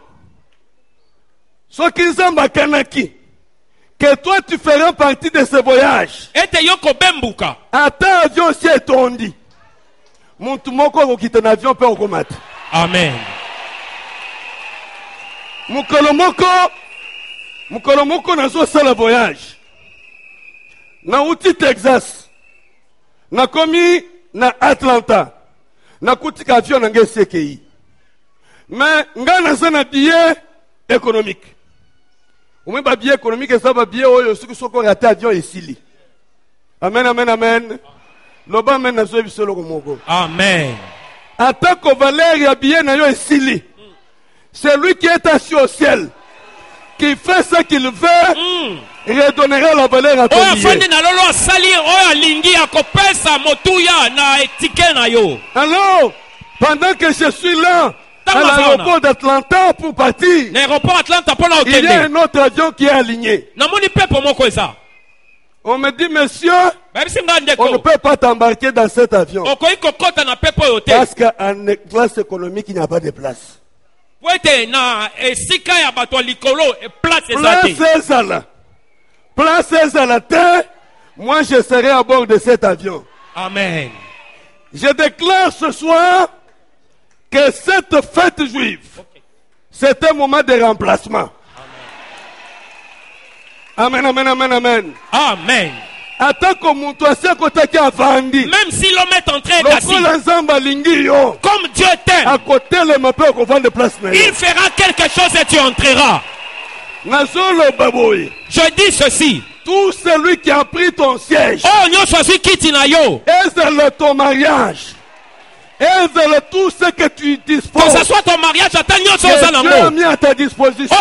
ceux qui sont kanaki, que toi tu feras partie de ce voyage. Ete yoko bembuka. Attends avion si etondi. Muntu moko kokita na avion pe okomata. Amen. Mukolo moko nazo sala voyage. Na uti Texas. Na komi na Atlanta. Na kutika avion na ngesi CKI. Mais nga naza na billet économique. Oumé ba billet économique eza ba billet oyo soki soko rate avion esili. Amen, amen, amen. Loba amen nazo ebisolo komoko. Amen. Atako valeur ya billet na yo esili. C'est lui qui est assis au ciel, qui fait ce qu'il veut, redonnera la valeur à ton Oya billet. fandi na lolo asali oya lingi akopesa motuya na etike na yo. Alors, Pendant que je suis là, à l'aéroport d'Atlanta pour partir, il y a un autre avion qui est aligné. On me dit, monsieur, on ne peut pas t'embarquer dans cet avion. Parce qu'en classe économique, il n'y a pas de place. Place à la terre, moi je serai à bord de cet avion. Amen. Je déclare ce soir que cette fête juive, c'est un moment de remplacement. Amen, amen, amen, amen. Amen. Même si l'homme est en train d'assis, comme Dieu t'aime, il fera quelque chose et tu entreras. Je dis ceci. Tout celui qui a pris ton siège, est ton mariage, est tout ce que tu disposes, que ce soit ton mariage, que Dieu a mis à ta disposition,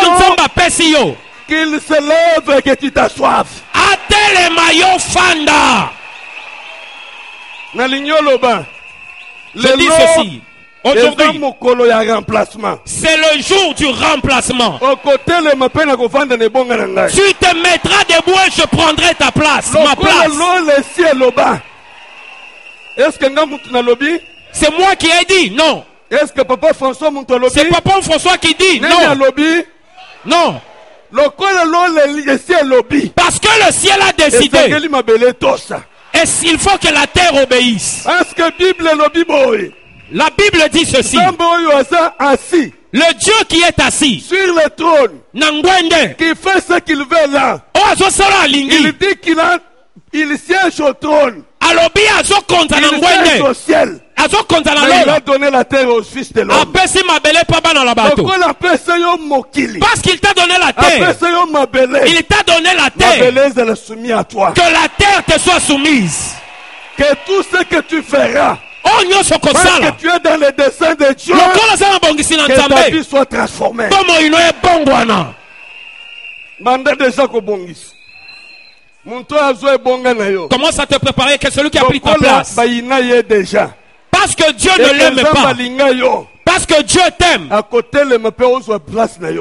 qu'il se lève et que tu t'assoives. Je dis ceci. Aujourd'hui, c'est le jour du remplacement. Tu te mettras debout et je prendrai ta place, ma place. C'est moi qui ai dit non. Est-ce que Papa François c'est Papa François qui dit non. Non. Parce que le ciel a décidé. Et il faut que la terre obéisse. La Bible dit ceci. Le Dieu qui est assis sur le trône, qui fait ce qu'il veut là, il dit qu'il siège au trône. Il siège au ciel. Mais il a donné la terre aux fils de l'homme. Parce qu'il t'a donné la terre. Il t'a donné la terre. Que la terre te soit soumise. Que tout ce que tu feras, parce que tu es dans le dessein de Dieu, que ta vie soit transformée. Commence à te préparer que celui qui a pris ta place. Parce que Dieu ne l'aime pas. Parce que Dieu t'aime.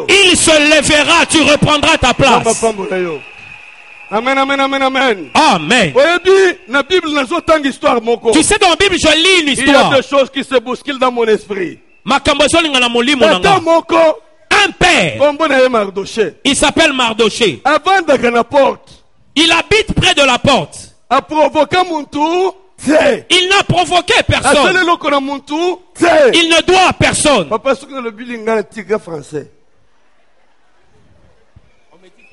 Il se lèvera, tu reprendras ta place. Amen, amen, amen, amen. Amen. Tu sais, dans la Bible, je lis une histoire. Il y a des choses qui se bousculent dans mon esprit. Un père, il s'appelle Mardoché. Il habite près de la porte. Il n'a provoqué personne. Il ne doit à personne.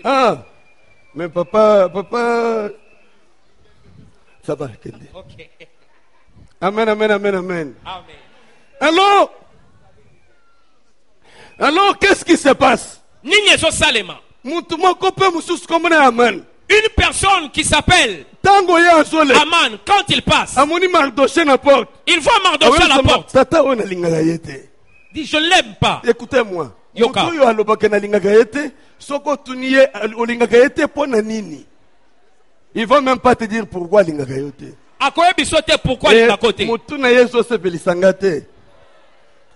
Ah, mais papa, ça va. Okay. Amen, amen, amen, amen. Amen. Alors, qu'est-ce qui se passe? Une personne qui s'appelle Aman, quand il passe, il voit Mardoché à la porte. Dit, je ne l'aime pas. Écoutez-moi. Yoka. Il va même pas te dire pourquoi pourquoi il est à côté.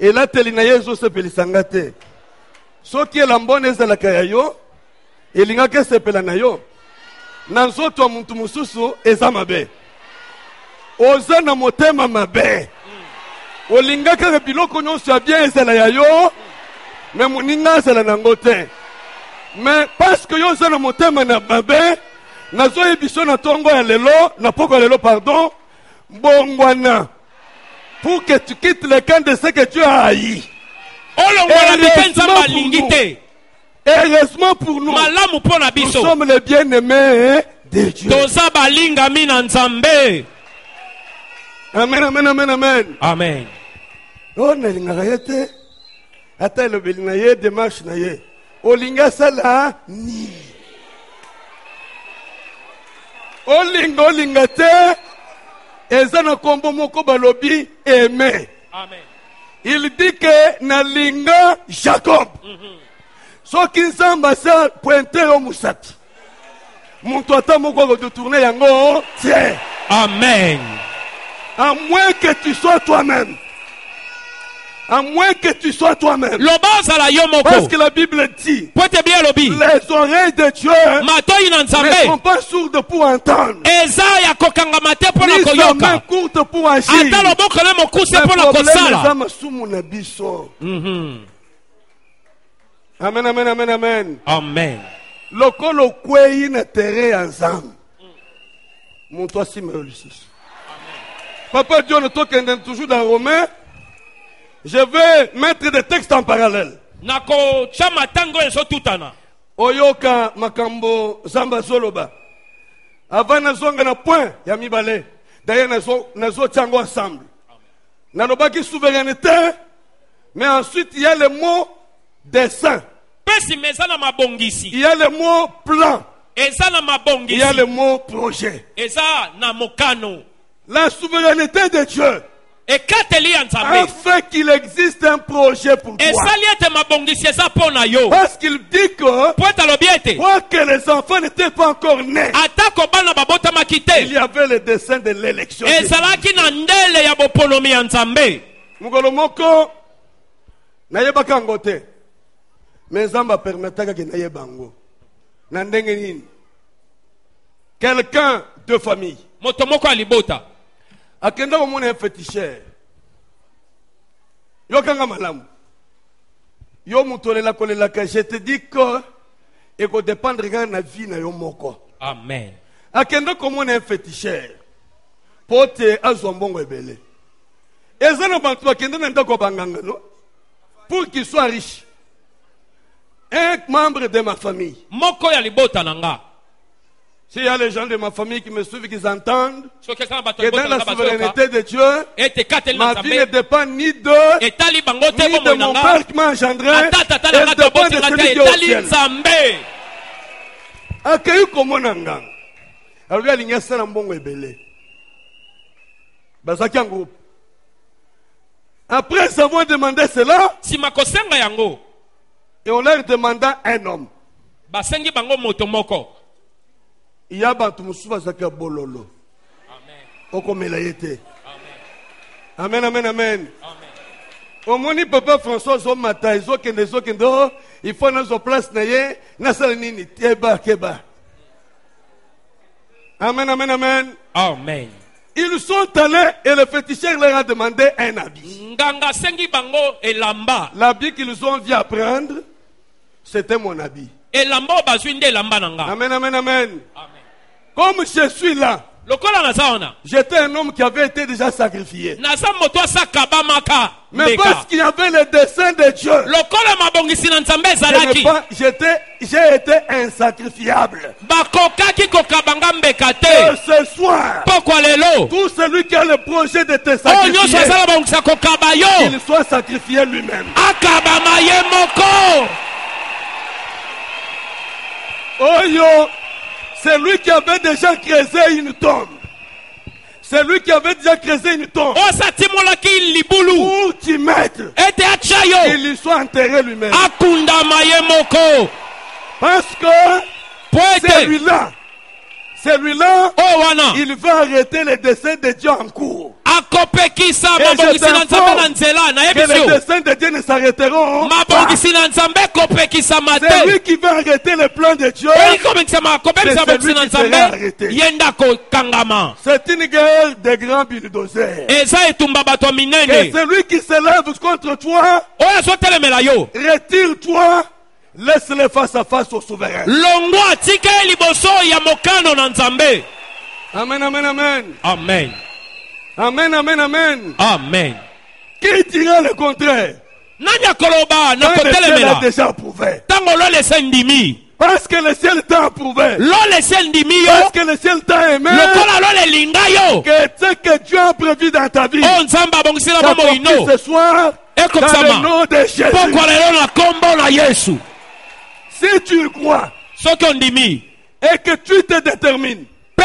Et là, ce qui est la bonne est la kayo, et l'ingake sepela na yo. Nanzo to muntu mususu ezamabe. Oza na motema mabe. Olingaka biloko nyonso bien ezala ya yo, mais muninga ezala nango te. Mais parce que yo za na motema na mabe, nazo ebiso na tongo ya lelo, na poko ya lelo pardon, bongwana. Pour que tu quittes le camp de ce que tu as haï. Heureusement pour nous, nous sommes les bien-aimés de Dieu. Amen, amen, amen, amen. Amen. Oh, nalingayete. Ata le belinaye démarche naye. Olinga sala ni. Olinga te. Ezana kombo moko balobi aimé. Amen. Il dit que nalinga Jacob. Soki nzamba sa pointer au musati. Muntu ata moko ko tourner yango, tiens. Amen. À moins que tu sois toi-même À moins que tu sois toi-même. Parce Parce que la Bible dit, les oreilles de Dieu ne sont pas sourdes pour entendre. Ni sa main courte pour agir. Le problème les âmes sous abisso. Amen, amen, amen, amen. Amen. Lokolo kwei na tere ensemble. Mon toi si me relucis. Papa Dieu ne toque toujours dans Romains. Je vais mettre des textes en parallèle. Oyoka makambo zamba zoloba. Avant nazonga na point ya mibale. D'ailleurs nazo tchango ensemble. Nalobaki souveraineté. Mais ensuite il y a le mot dessein. Il y a le mot plan. Il y a le mot projet. La souveraineté de Dieu. Afin qu'il existe un projet pour toi. Parce qu'il dit que quoique les enfants n'étaient pas encore nés, il y avait le dessein de l'élection. Mugolomoko nayebaka ngote. Mais Zamba permetaka que nayebango. Nandenge nini? Quelqu'un de famille. Motomoko alibota. Akenda komona un féticheur. Yo kanga malamu. Yo mutolela kolela ka je te dis que eko dépendre na vie na yo moko. Amen. Akenda komona un féticheur. Pote azombongo ebele. Ezana bantu akenda na ndako banganga no. Pour qu'il soit riche. Un membre de ma famille. Moko ya libota nanga. S'il y a les gens de ma famille qui me suivent, qui entendent que dans la souveraineté de Dieu, ma vie ne dépend ni d'eux, ni de mon père qui m'a engendré, elle dépend de celui qui est au ciel. Accueilli comme on a. Alors, il y a l'ignace dans bon ebele. Bazaki en groupe. Après avoir demandé cela, et on leur demanda un homme. Il y a bantu musuba zaka bololo. Amen. Oko melayete. Amen, amen, amen. Au moni papa François Zomata, ils ont kendo, il faut nos place naye, na salinini, keba. Amen, amen, amen. Amen. Ils sont allés et le féticheur leur a demandé un habit. Nganga sengi bango elamba. L'habit qu'ils ont vu apprendre, c'était mon habit. Elamba bazwinde elamba nanga. Amen, amen, amen. Comme je suis là, j'étais un homme qui avait été déjà sacrifié. Mais parce qu'il y avait le dessein de Dieu, j'ai été insacrifiable. Et ce soir, tout celui qui a le projet de te sacrifier, qu'il soit sacrifié lui-même. Oh yo! C'est lui qui avait déjà creusé une tombe. C'est lui qui avait déjà creusé une tombe. Pour t'y mettre. Il y soit enterré lui-même. Parce que celui-là, il va arrêter les desseins de Dieu en cours. Et que les desseins de Dieu ne s'arrêteront pas. C'est lui qui va arrêter le plan de Dieu. C'est celui qui sera arrêté. C'est une guerre de grands bulldozers. Et celui qui s'élève contre toi, retire-toi. Laisse-le face à face au souverain. Amen, amen, amen. Amen. Amen, amen, amen. Amen. Qui dira le contraire? Quand le ciel a déjà approuvé. Parce que le ciel t'a approuvé. Parce que le ciel t'a aimé. Que ce que Dieu a prévu dans ta vie, s'accomplit ce soir dans le nom de Jésus. Si tu le crois et que tu te détermines, tu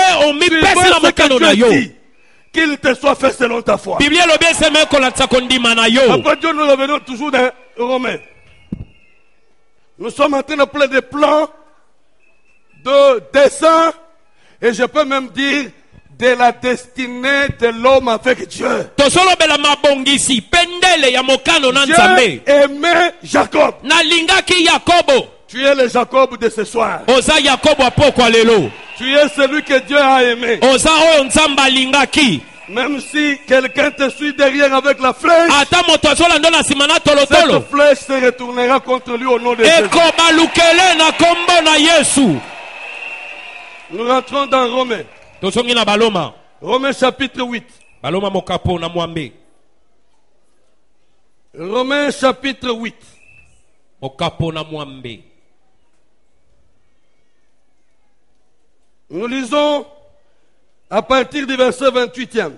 vois ce que Dieu dit, qu'il te soit fait selon ta foi. Après Dieu, nous revenons toujours dans Romains. Nous sommes en train de plaider des plans de dessein et je peux même dire de la destinée de l'homme avec Dieu. Dieu aimait Jacob. Tu es le Jacob de ce soir. Tu es celui que Dieu a aimé. Même si quelqu'un te suit derrière avec la flèche, cette flèche se retournera contre lui au nom de Jésus. Nous rentrons dans Romains. Romains chapitre 8. Romains chapitre 8. Nous lisons à partir du verset 28e.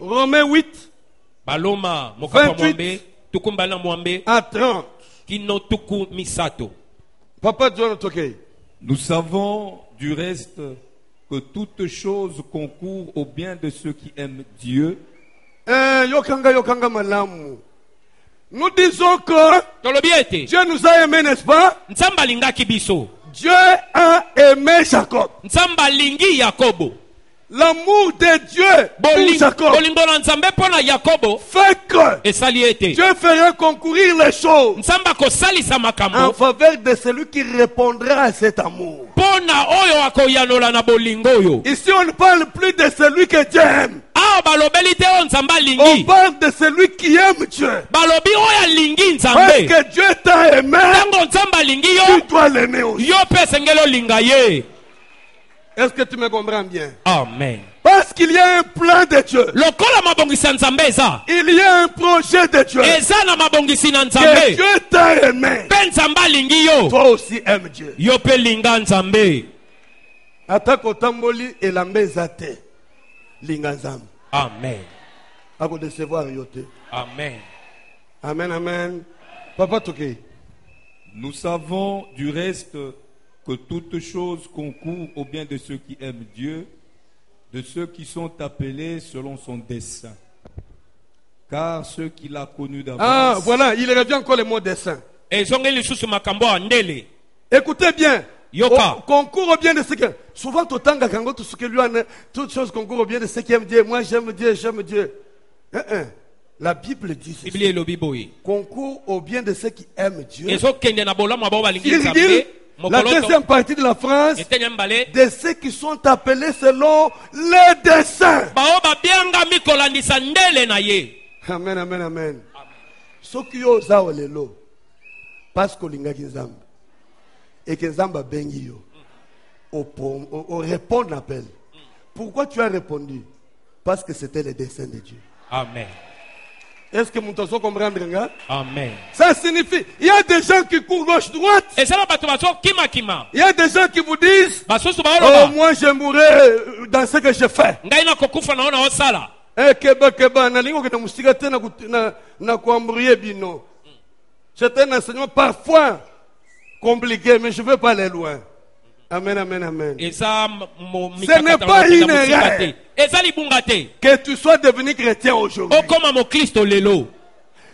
Romains 8. 28 à 30. Papa John Tokei. Nous savons du reste que toute chose concourt au bien de ceux qui aiment Dieu. Nous disons que Dieu nous a aimés, n'est-ce pas? Dieu a aimé Jacob. L'amour de Dieu pour Jacob fait que Dieu fera concourir les choses en faveur de celui qui répondra à cet amour. Ici on ne parle plus de celui que Dieu aime. On parle de celui qui aime Dieu. Parce que Dieu t'a aimé, tu dois l'aimer aussi. Est-ce que tu me comprends bien? Amen. Parce qu'il y a un plan de Dieu. Il y a un projet de Dieu. Que Dieu t'a aimé. Toi aussi aimes Dieu. Atako tamboli elambezate linganzam. Amen. Ako décevoir yote. Amen. Amen, amen. Papa Toké. Nous savons du reste que toute chose concourt au bien de ceux qui aiment Dieu, de ceux qui sont appelés selon son dessein. Car ceux qu'il a connus d'avance... Ah, voilà, il revient encore le mot dessein. Écoutez bien. Concourt au bien de ceux qui aiment. Souvent, toutes choses concourent au bien de ceux qui aiment Dieu. Moi, j'aime Dieu, j'aime Dieu. La Bible dit ceci. Concourt au bien de ceux qui aiment Dieu. La deuxième partie de la phrase, de ceux qui sont appelés selon les desseins. Amen, amen, amen. Ce qui osent lelo, parce que l'ingaki nzamba et que nzamba bengi yo, on répond à l'appel. Pourquoi tu as répondu? Parce que c'était le dessein de Dieu. Amen. Est-ce que mon tozo comprend bien? Amen. Ça signifie, il y a des gens qui courent gauche-droite. Il y a des gens qui vous disent, oh, moi je mourrai dans ce que je fais. C'est un enseignement parfois compliqué, mais je ne veux pas aller loin. Amen, amen, amen. Ce n'est pas une erreur que tu sois devenu chrétien aujourd'hui.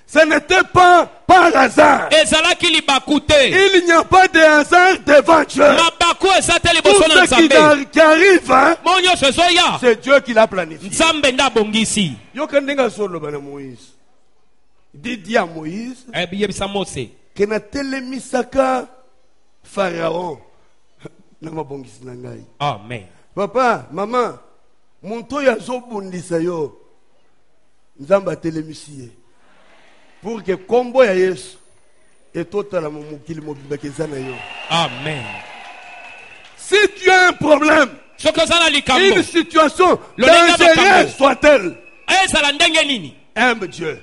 Ce n'était pas par hasard. Il n'y a pas de hasard devant Dieu. Tout ce qui arrive, hein, c'est Dieu qui l'a planifié. Dis à Moïse que na telemisaka Pharaon. Amen. Papa, maman, mon toya zobundisa yo. Nzamba telemisiye. Pour que combo ya Yesu et total mukili mobimba kezana yo. Amen. Si tu as un problème, une situation dangereuse soit-elle, aime Dieu.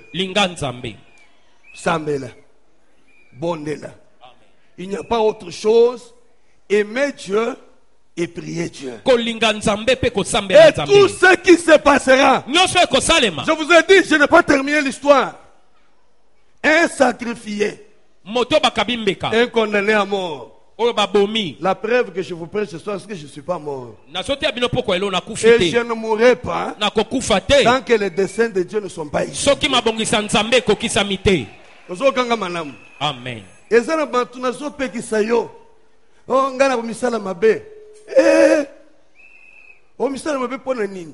Sambela. Bondela. Il n'y a pas autre chose. Aimer Dieu et prier Dieu. Et tout ce qui se passera. Je vous ai dit, je n'ai pas terminé l'histoire. Un sacrifié. Un condamné à mort. La preuve que je vous prêche ce soir, c'est que je ne suis pas mort. Et je ne mourrai pas tant que les desseins de Dieu ne sont pas ici. Amen. Oh, ngana misala mabe. O misala mabe pona nini?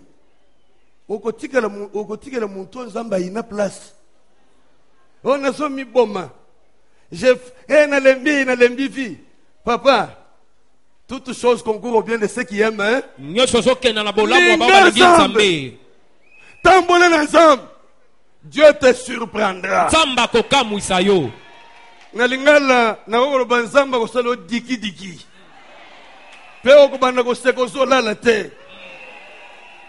Okotikela muntu nzamba ina place. On a son mi boma. Na lembi vie. Papa, toutes choses concourent au bien de ceux qui aiment. Hein? Tambolez ensemble. Dieu te surprendra. Nalingala na wolo banzamba ko salo diki. Pe okubanda ko sekozo la te.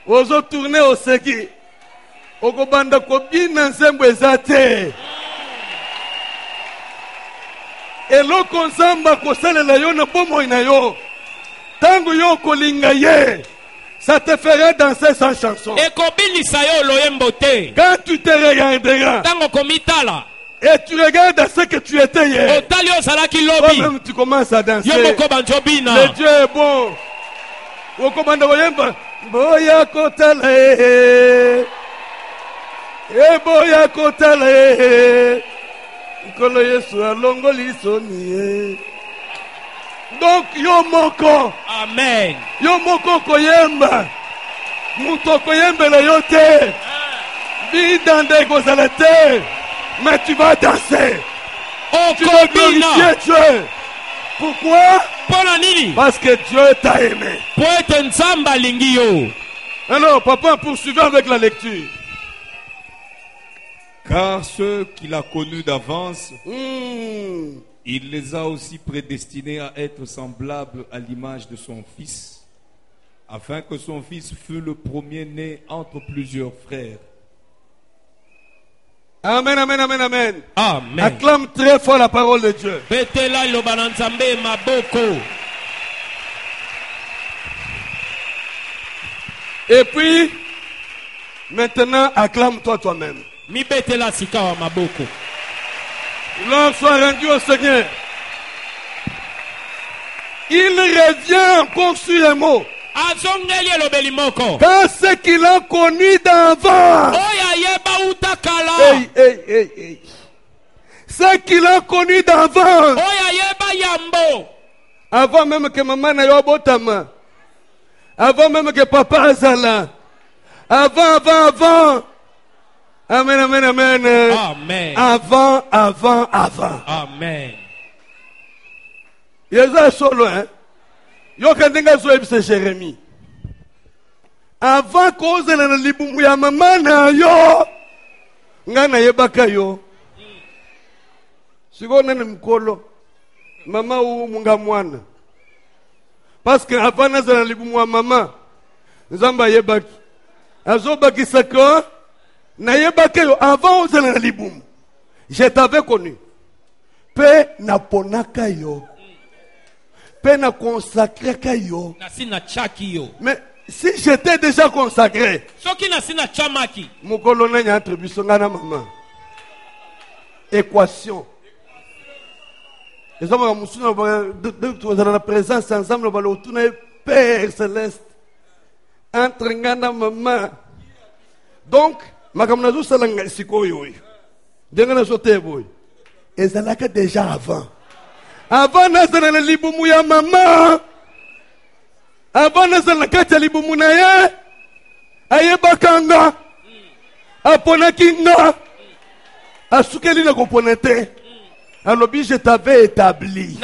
Ozo tourner au seki. Okubanda ko bina nzembo ezate. Eloko nzamba ko salela yo na bomo ina yo. Tango yo kolinga ye. Ça te ferait danser sans chanson. Quand tu te regarderas. Et tu regardes ce que tu étais hier. Toi-même tu commences à danser. Le Dieu est bon. Boya kotale. E boya kotale. Kolo Yesu alongoli soni. Donc yo moko. Amen. Yo moko koyemba. Muto koyemba la yote. Bidande kozalete. Mais tu vas danser. Tu vas glorifier Dieu. Pourquoi? Parce que Dieu t'a aimé. Alors papa, poursuivez avec la lecture. Car ceux qu'il a connus d'avance, il les a aussi prédestinés à être semblables à l'image de son Fils, afin que son Fils fût le premier-né entre plusieurs frères. Amen, amen, amen, amen. Amen. Acclame très fort la parole de Dieu. Et puis, maintenant, acclame-toi toi-même. L'homme soit rendu au Seigneur. Il revient encore sur les mots. Car ce qu'il a connu d'avant. Hey. Ce qu'il a connu d'avant. Avant même que maman n'aille botama. Avant même que papa azala. Avant. Amen, amen, amen. Amen. Avant. Amen. Yeza solo, hein. Yo kandenga zo ebise Jérémie. Avant cause na libumu ya mama na yo. Ngana yebaka yo. Siko nene mkolo. Mama u munga mwana. Parce que avant na za libumu ya mama. Nzamba yebaki. Azo baki sako. Na yebaka yo avant oza na libumu. Je t'avais connu. Pe na ponaka yo. Pe na consacré kayo. Mais si j'étais déjà consacré. Mukolo na nya attribution ngana mama. Équation. Les hommes musuna dans la présence ensemble va le tourner Père céleste. Entre ngana mama. Donc makamnazo salanga sikoyo. Dengana sote boy. Ezalaka déjà avant. Avant nazana na libumu ya mama. Avant nazana kati libumu na ye. Ayebakanga. Aponakinga. Asukeli na koponete. Alobi je t'avais établi.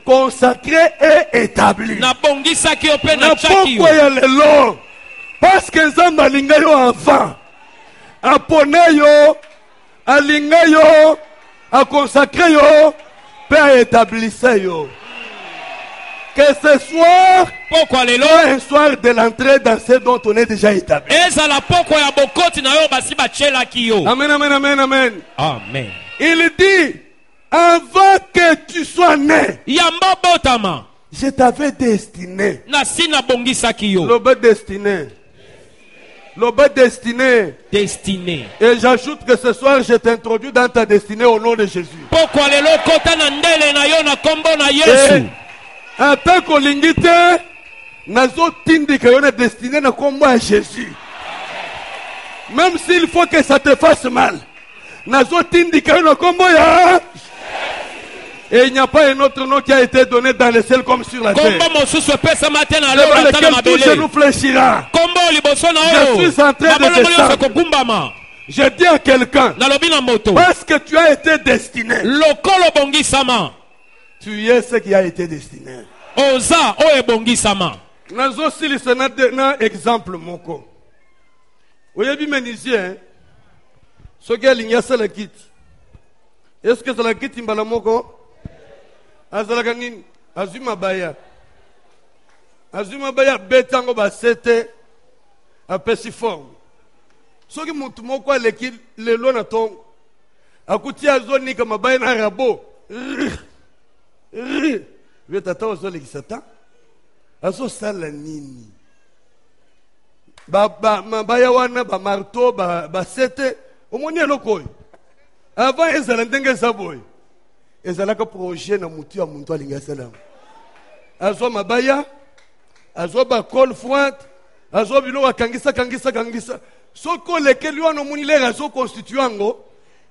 Consacré et établi. Na pourquoi ya lelo? Parce que nzamba linga yo avant. Apone yo. Alinga yo. A consacré yo. Père établissez yo. Que ce soir un soir de l'entrée dans ce dont on est déjà établi. Amen, amen, amen, amen. Amen. Il dit, avant que tu sois né, je t'avais destiné. L'obé destiné. L'obé destiné. Destiné. Et j'ajoute que ce soir je t'introduis dans ta destinée au nom de Jésus. En tant qu'olingite, nazo tindika yona destiné na kombo à Jésus. Même s'il faut que ça te fasse mal. Nazo tindika yona kombo ya. Et il n'y a pas un autre nom qui a été donné dans le ciel comme sur la terre. Devant lequel tout genou fléchira. Je suis en train de descendre. Je dis à quelqu'un, parce que tu as été destiné, tu es ce qui a été destiné. Nazo sili na exemple moko. Oyebi menisien, soki alingi la kiti. Est-ce que c'est la kiti mbala moko? Azalaka nini? Azuma baya. Azuma baya betango basete apesi forme. Soki mutu moko aleki lelo na tongo. Akuti azoni kama baya na rabo. Vetata ozoleki satan. Azo sala nini? Mabaya wana ba marto ba sete omoni eloko. Avant ezala ndenge saboy. Ezala ka projet na mutu ya muntu alinga sala. Azo mabaya, azo ba col froid, azo bilo kangisa. Soko lekeli wana omoni le azo constituango.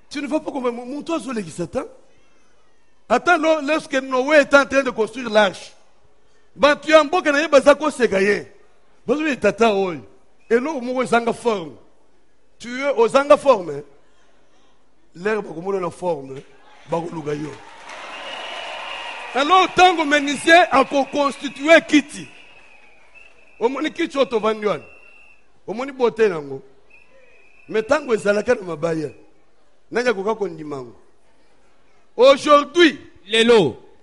Tu ne vas pas comme muntu azo leki satan. Attends lorsque Noé est en train de construire l'arche. Tu as un beau canard, bazako segaye. Bazou tata oy. Et l'eau mou zanga forme. Tu es aux zanga forme. L'herbe comme la forme. Bagolugayo. Alors tango menisien a constitué kiti. Omoni kiti oto vanduan. Omoni bote nango. Mais tango ezalaka na mabaya. Nanya koka kondimango. Aujourd'hui,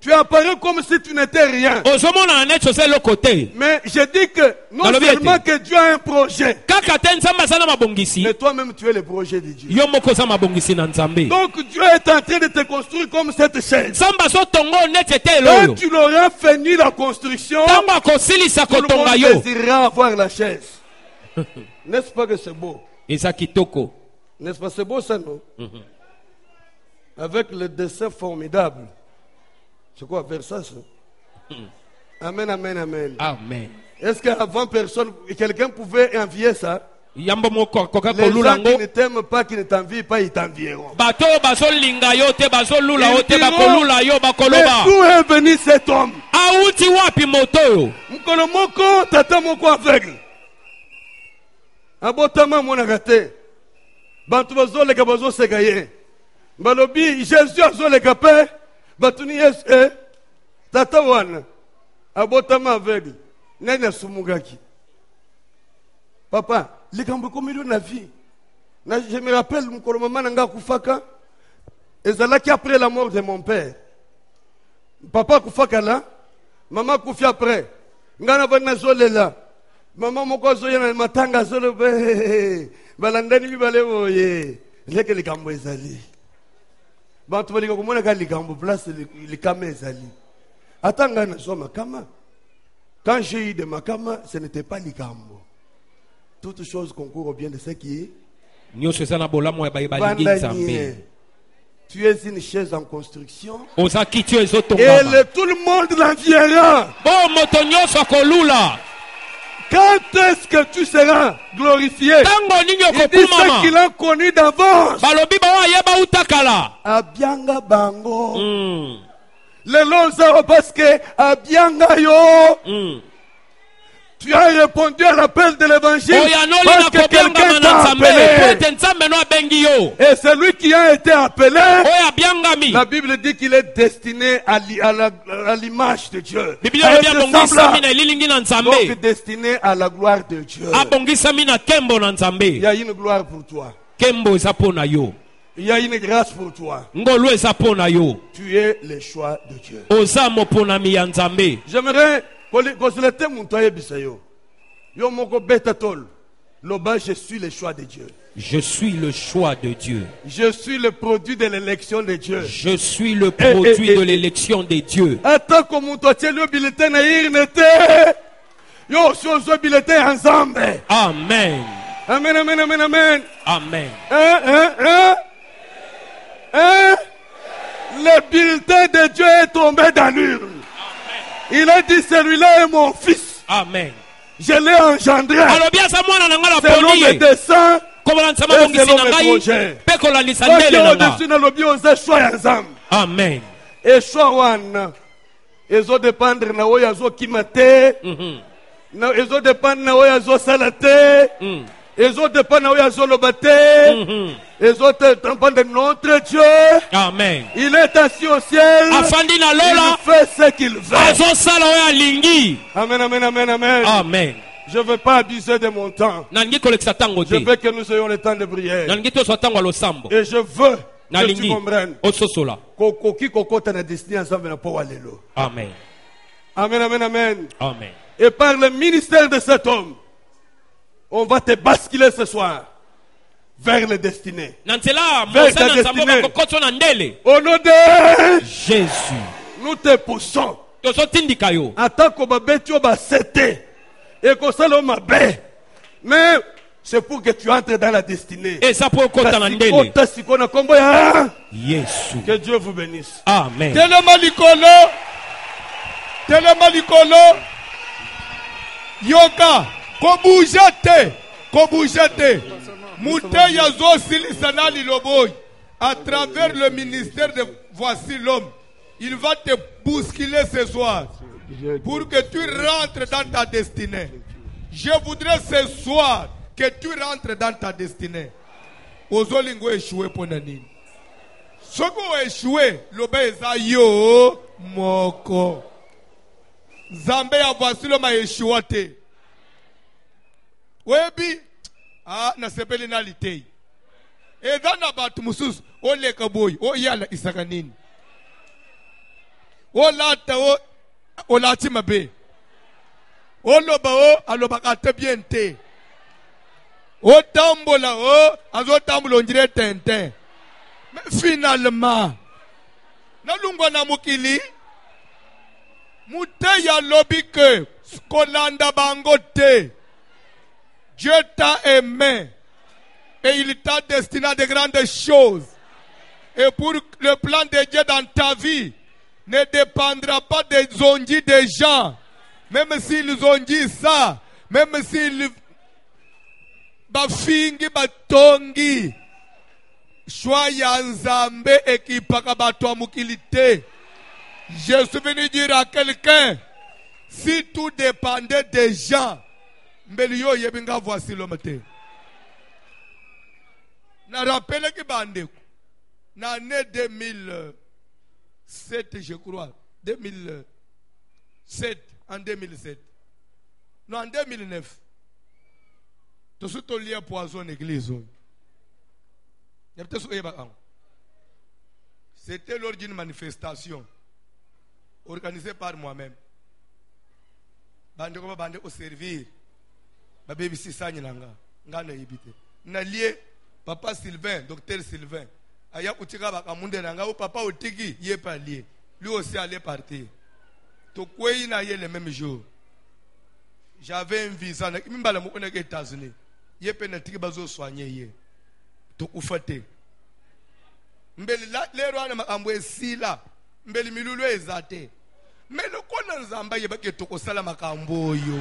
tu apparais comme si tu n'étais rien. Mais je dis que non seulement que Dieu a un projet, mais toi-même tu es le projet de Dieu. Donc Dieu est en train de te construire comme cette chaise. Quand tu l'auras fini la construction, tout le monde désirera avoir la chaise. N'est-ce pas que c'est beau? N'est-ce pas c'est beau ça, non? Avec le dessin formidable. C'est quoi Versailles? Amen, amen, amen. Amen. Est-ce qu'avant personne, quelqu'un pouvait envier ça? Les gens qui ne t'aiment pas, qui ne t'envient pas, ils t'envieront. Mais d'où est venu cet homme? Mkolomoko, tata moko aveugle. Abotama monagate. Bantu bazo le kabazo segaye. Balobi, Jésus a zo le kapé. Batuni yes tata wana abotama aveugle nani asumugaki papa likambo komilo na vie na je me rappelle mukolo mama nanga kufaka ezalaki après la mort de mon père papa kufaka là maman kufi après ngana bana zolela maman moko zoyena matanga zolo balandani bibale boye leke likambo ezali. Quand j'ai eu de makama, ce n'était pas likambo. Toute chose concourt au bien de ce qui est. Tu es une chaise en construction. Et tout le monde l'enviera. Quand est-ce que tu seras glorifié? Il dit ce qu'il a connu d'avance. Abianga bango. Le lonza parce que abianga yo. Tu as répondu à l'appel de l'évangile parce que quelqu'un t'a appelé. Et celui qui a été appelé, la Bible dit qu'il est destiné à l'image de Dieu. Donc destiné à la gloire de Dieu. Il y a une gloire pour toi. Il y a une grâce pour toi. Tu es le choix de Dieu. J'aimerais je suis le choix de Dieu. Je suis le choix de Dieu. Je suis le produit de l'élection de Dieu. Je suis le produit de l'élection de Dieu. Attends comme toi tu es le bulletin yo so bulletin ensemble. Amen. Amen, amen, amen, amen. Amen. Le bulletin de Dieu est tombé dans l'urne. Il a dit celui-là est mon fils. Amen. Je l'ai engendré. Selon mes desseins et selon mes projets. Amen. et choix ezo dépendre na oyo azo kimate na ezo dépendre na oyo azo salate ezo dépendre na oyo azo lobate ezo dépendre de notre Dieu. Amen. Il est assis au ciel. Afandi na lola. Il fait ce qu'il veut. Azo sala oyo alingi. Amen, amen, amen, amen. Amen. Je ne veux pas abuser de mon temps. Je veux que nous ayons le temps de prière. Et je veux que tu comprennes. Amen. Amen, amen, amen. Amen. Et par le ministère de cet homme, on va te basculer ce soir vers les destinées. Vers ta destinée. Au nom de Jésus, nous te poussons. En tant que et que ça l'homme bé. Mais c'est pour que tu entres dans la destinée. Et ça pour que Dieu vous bénisse. Amen. Telema likolo. Yoka. Koboujete. Mouteya zo silisana liloboy. À travers le ministère de Voici l'homme. Il va te bousculer ce soir. Pour que tu rentres dans ta destinée. Je voudrais ce soir que tu rentres dans ta destinée. Ozolingo échoué pour nani. Soko échoué, l'obéza yo moko. Zambe ya Voici l'homme a échoué. Webi, na sepeli na litei. Et dans la batu musus, o lekaboy, o yala isakanini. O lata o olati mabe oloba o aloba kate bien te o tambola o azo tambola ondire tenten mais finalement na lungwa na mukili muteya lobi que kolanda bango te. Dieu t'a aimé et il t'a destiné à de grandes choses et pour le plan de Dieu dans ta vie ne dépendra pas des ondits des gens. Même s'ils ont dit ça, même s'ils bafingi batongi, choix ya nzambe ekipaka bato amukilite. Je suis venu dire à quelqu'un, si tout dépendait des gens, mbelio yebinga Voici l'homme te. Na rappelle que bande, na année 2007, je crois. 2007. En 2007. Non, en 2009. Tout ce qui est poison l'église. C'était lors d'une manifestation organisée par moi-même. Bande au servir. Baby si sanya nanga. Ngana yibite. Na lié papa Sylvain, docteur Sylvain. Aya utika bakamunde nanga ou papa otiki yé pas lié. Lui aussi allait partir. Tokwei na yé le même jour. J'avais un visa na mimbala mo aux États-Unis. Yé penatiki bazo soigner yé. To ufate. Mbeli la lero na makambwe sila. Mbeli milulu ezate. Mais le kona nzamba yé bake to kosala makambo yo.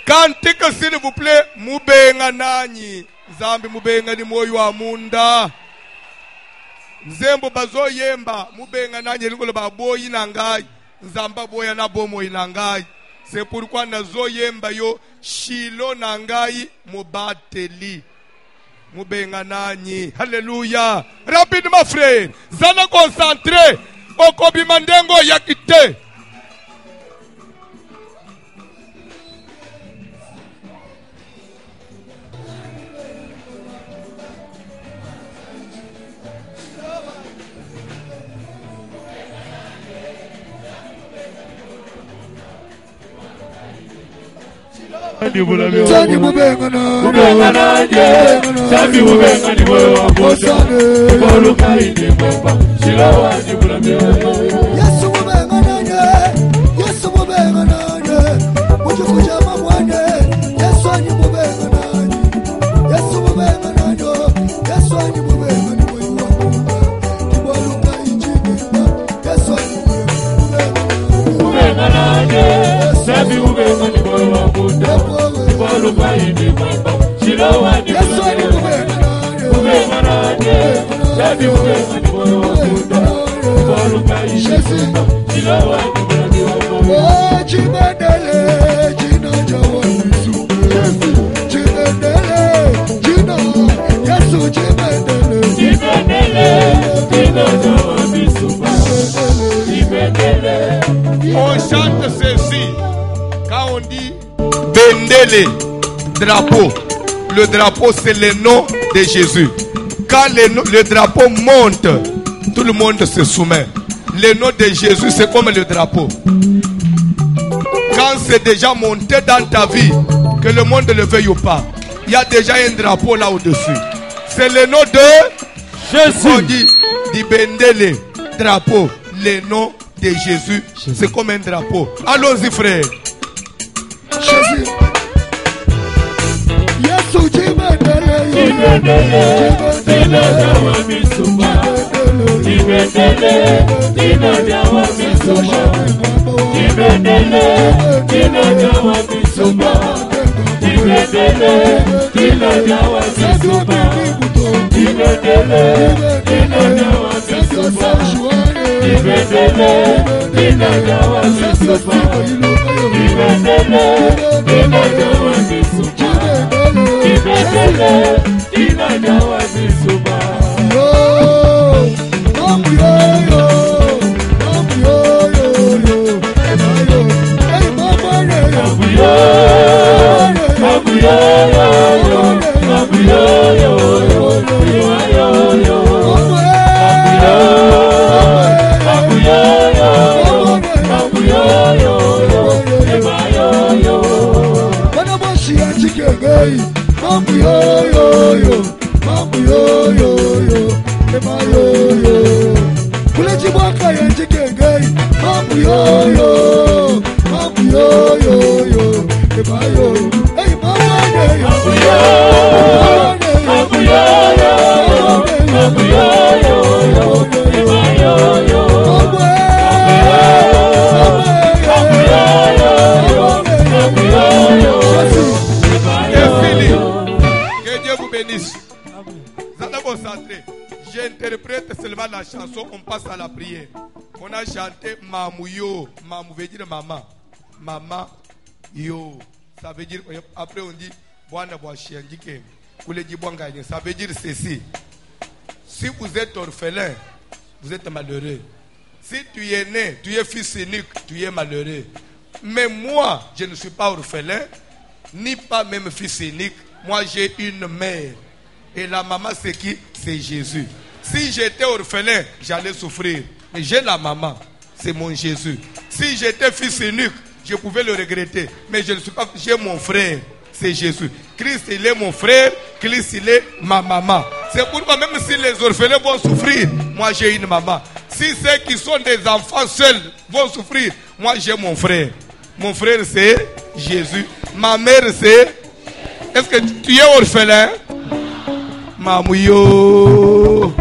Kantika s'il vous plaît, mubenga nani. Zambi mubenga ni moyo wa munda. Nzembo bazo yemba mubenga nani likolo ba boyi nangai. Nzamba boya na bomo inangai. C'est pourquoi nazo yemba yo shilo nangai mubateli. Mubenga nani. Alléluia. Rapidement frère. Zana concentré. Okobi mandengo yakite. Sani mubengana, mubengana je, sani mubengana mwe wambosane, muluka indi mwemba, shilawa ni bulame. Yesu mubengana je, Yesu mubengana je, mujukuja mamwane, Yesu ani mubengana je, Yesu mubengana jo, Yesu ani mubengana mwe wambosane, muluka indi mwemba, Yesu ani mubengana je, sani mubengana mwe wambosane. Yesu On chante ceci quand on dit Bendele, drapeau. Le drapeau, c'est le nom de Jésus. Quand le drapeau monte, tout le monde se soumet. Le nom de Jésus, c'est comme le drapeau. Quand c'est déjà monté dans ta vie, que le monde le veuille ou pas, il y a déjà un drapeau là au-dessus. C'est le nom de Jésus. On dit Bendele, drapeau. Le nom de Jésus, c'est comme un drapeau. Allons-y, frère. Jésus. J'interprète seulement la chanson, on passe à la prière. On a chanté Mamouyo. Mamou veut dire maman. Maman yo. Ça veut dire, après on dit Bwana Boachiandike. Ça veut dire ceci. Si vous êtes orphelin, vous êtes malheureux. Si tu es né, tu es fils unique, tu es malheureux. Mais moi, je ne suis pas orphelin, ni pas même fils unique. Moi, j'ai une mère. Et la maman, c'est qui? C'est Jésus. Si j'étais orphelin, j'allais souffrir. Mais j'ai la maman, c'est mon Jésus. Si j'étais fils unique, je pouvais le regretter. Mais je ne suis pas, j'ai mon frère, c'est Jésus. Christ, il est mon frère, Christ, il est ma maman. C'est pourquoi même si les orphelins vont souffrir, moi j'ai une maman. Si ceux qui sont des enfants seuls vont souffrir, moi j'ai mon frère. Mon frère, c'est Jésus. Ma mère, c'est... Est-ce que tu es orphelin? Mamouyo.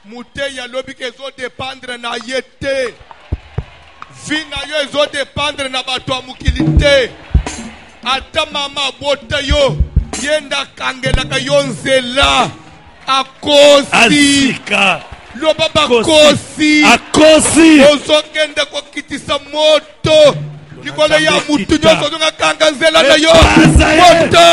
Muteya lobi ke zo dépendre na yete. Vina yo zo dépendre na bato amukilite. Ata mama bota yo yenda kangela ka yonzela akosi. Asika. Lo baba kosi. Akosi. Ozo kende ko kitisa moto. Nikola ya mutu nyoso dunga kanga nzela na yo. Moto.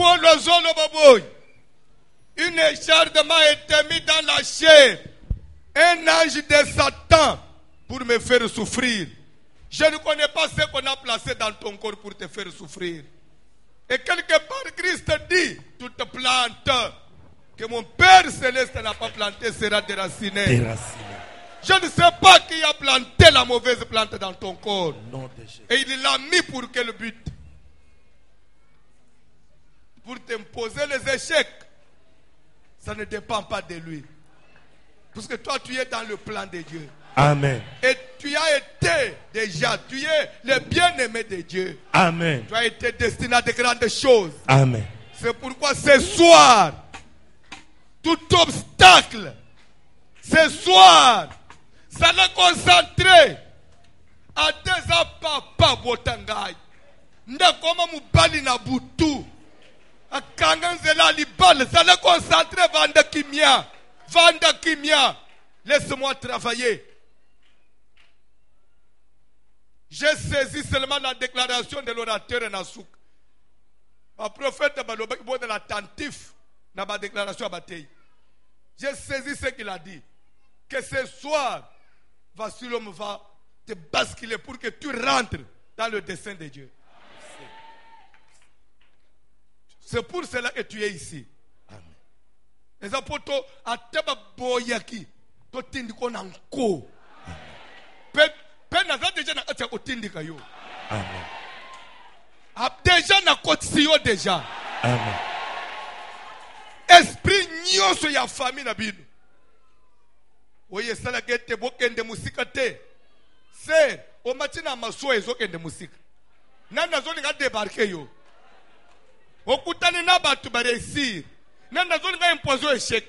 Pour le zolo boboy, une écharpe m'a été mise dans la chair. Un ange de Satan pour me faire souffrir. Je ne connais pas ce qu'on a placé dans ton corps pour te faire souffrir. Et quelque part, Christ dit, toute plante que mon Père Céleste n'a pas plantée sera déracinée. Je ne sais pas qui a planté la mauvaise plante dans ton corps. Et il l'a mis pour quel but? Pour t'imposer les échecs. Ça ne dépend pas de lui. Parce que toi, tu es dans le plan de Dieu. Amen. Et tu as été déjà, tu es le bien-aimé de Dieu. Amen. Tu as été destiné à de grandes choses. Amen. C'est pourquoi ce soir, tout obstacle, ce soir, ça le concentrer à des papa botangai. Ndakoma mubali na butu. Akanganzela libal, ça le concentrer vanda kimia. Vanda kimia. Laisse-moi travailler. J'ai saisi seulement la déclaration de l'orateur Nasouk. Le prophète de l'attentif dans ma déclaration à bataille. J'ai saisi ce qu'il a dit. Que ce soir, l'homme va te basculer pour que tu rentres dans le dessein de Dieu. C'est pour cela que tu es ici. Amen. Les apôtres, à Teba Boyaki, Totindi Konanko. Déjà na katia kotindi kayo. Amen. Déjà na kotsiyo déjà. Amen. Esprit nyonso ya famille na bino. Oye sala gete bokende musika te. C'est o matina maso ezokende musika. Nana zoni nga débarquer yo. Okutane na batu ba réussir. Nana zoni nga imposer échec.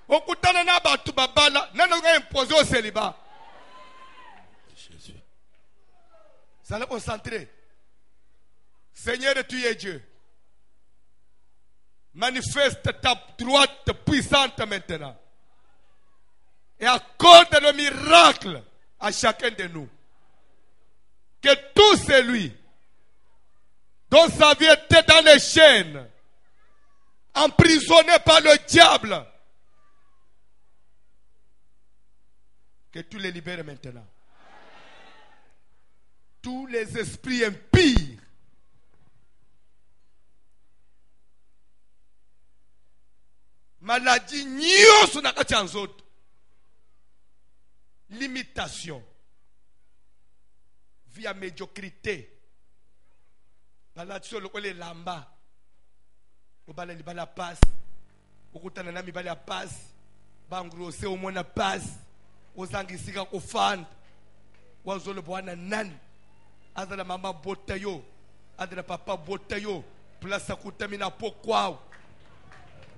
Okutane na batu babala, nana nga imposer célibat. Ça le concentrer. Seigneur, tu es Dieu. Manifeste ta droite puissante maintenant. Et accorde le miracle à chacun de nous. Que tout celui dont sa vie était dans les chaînes, emprisonné par le diable, que tu les libères maintenant. Tous les esprits impies maladie nyonso na kati ya nzoto, limitation, via médiocrité, balati lokole lamba, obala libala passe, okutana na mibala passe, bangrose omona passe, ozangisika kufanda, wazolo bwana nani, adala mama botayo, adala papa botayo, place kutamina pokwao.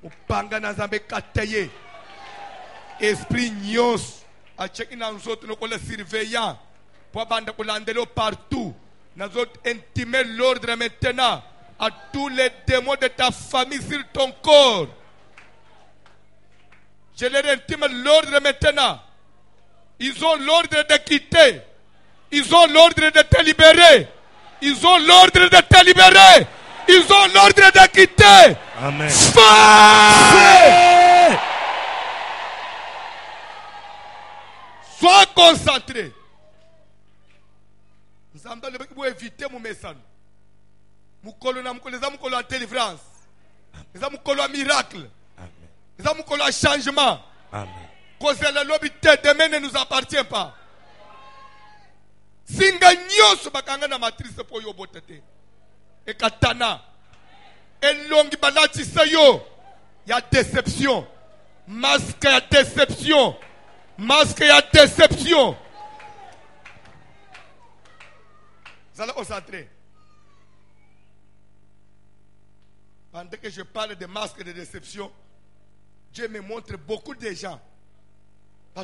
Upanga na zambe kataye. Esprit nyos a cheki na nzoto no kola surveillant pour banda kolandelo partout. Nous autres intimer l'ordre maintenant à tous les démons de ta famille sur ton corps. Je leur intime l'ordre maintenant. Ils ont l'ordre de quitter. Ils ont l'ordre de te libérer. Ils ont l'ordre de te libérer. Ils ont l'ordre de quitter. Amen. Sois concentré. Nous allons éviter mon message. Nous allons en délivrance. Nous allons en miracle. Nous allons en changement. Cause la lobité demain ne nous appartient pas. Singa nyoso bakanga na matrice po yo botete. Et katana. Et longi balati sayo. Il y a déception. Masque ya déception. Masque ya déception. Vous allez concentrer. Pendant que je parle de masque de déception, Dieu me montre beaucoup de gens. Vous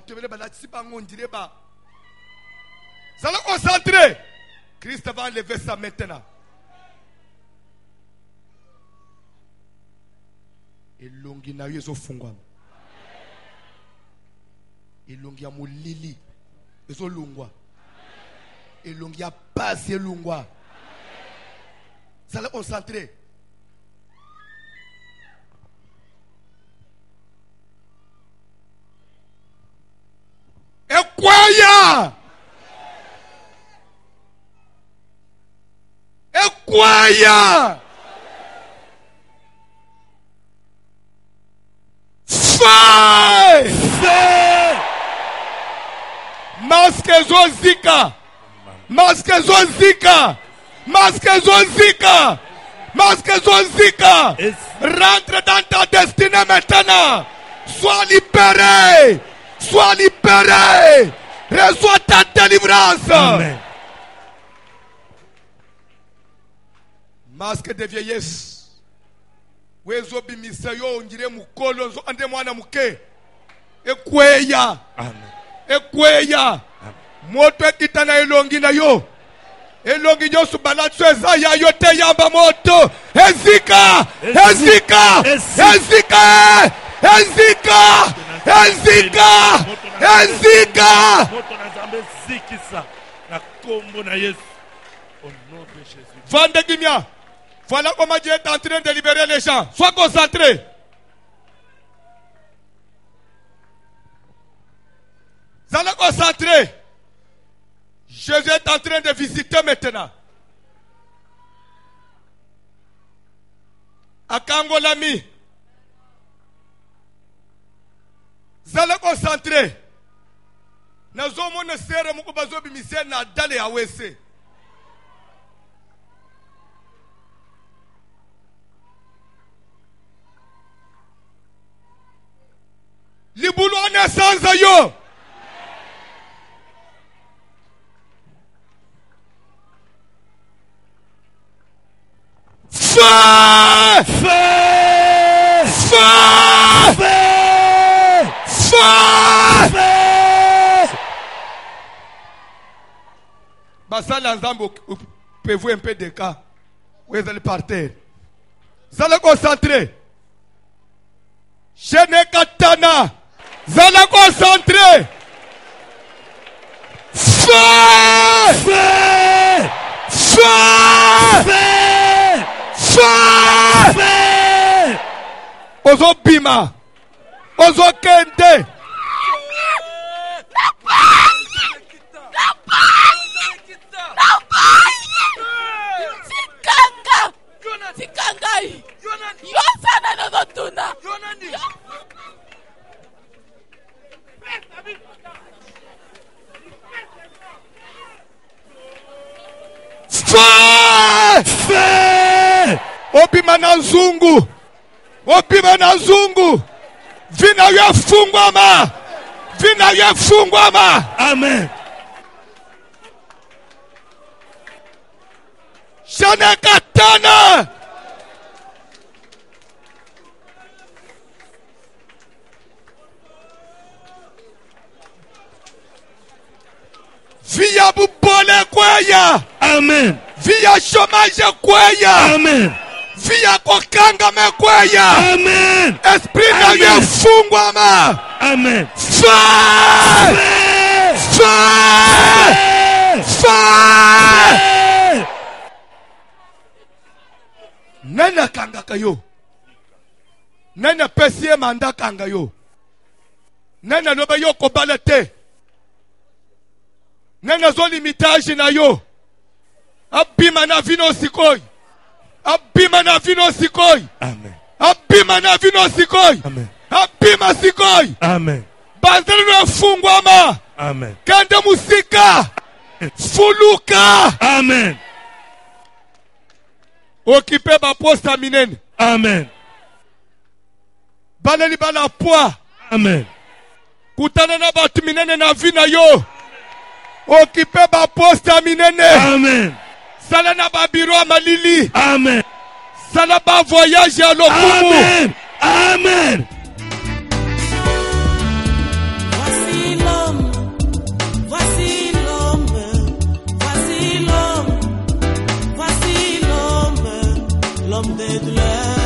allez concentrer. Christ va enlever ça maintenant. Et longi na yeso fungwa. Et longi ya mulili. Yeso lungwa. Et longi ya passe lungwa. Vous allez concentrer. Kwaya. Fire. Masque zozika. Masque zozika. Masque zozika. Masque zozika. Rentre dans ta destinée maintenant. Sois libéré. Sois libéré. Reçois ta délivrance. Amen. Masque de vieillesse. Wezo bimisayo ngire mukolo nzo ande mwana muke. Ekweya. Amen. Ekweya. Moto ekitana elongi na yo. Elongi nyosu balatso eza ya yo te yamba moto. Ezika. Ezika. Ezika. Ezika. Ezika. Ezika. Moto na zambe zikisa na kombo na Yesu. Au nom de Jésus. Vandegimia. Voilà comment Dieu est en train de libérer les gens. Sois concentré. Sois concentré. Jésus est en train de visiter maintenant. Akangolami. Sois concentré. Nazomo ne sere mukubazo bimise na dale awese. Libulu naissance yo. Feu! Feu! Feu! Feu! Feu! Basala Nzambo, pouvez-vous un peu de cas? Où est-ce par terre? Vous allez concentrer. Chene Katana. Vous allez concentrer. Feu! Feu! Feu! Feu! Feu! Ozo Bima. Ozo Kende. Sikangai. Yosana no dotuna. Feu! Feu! Obima na zungu. Obima na zungu. Vina yafungwama. Vina yafungwama. Amen. Shana Katana. Via bubole kweya. Amen. Via chômage kweya. Amen. Via kokanga me kweya. Amen. Esprit na yafungwama. Amen. Fire! Fire! Fire! Nana kanga kayo. Nana pesie manda kanga yo. Nana loba yo kobalete. Nana zo limitage na yo. Abima na vino sikoi. Abima na vino sikoi. Amen. Abima na vino sikoi. Amen. Abima sikoi. Amen. Banzelu fungwama. Amen. Kanda musika. Fuluka. Amen. Occupez ma poste à minene. Amen. Baleli bala poa. Amen. Kutana na batu minene na vina yo. Occupez ma poste à minene. Amen. Sala na ba bureau à malili. Amen. Sala ba voyage à Lokumu. Amen. Amen. Voici l'homme, voici l'homme, voici l'homme, voici l'homme, l'homme des douleurs.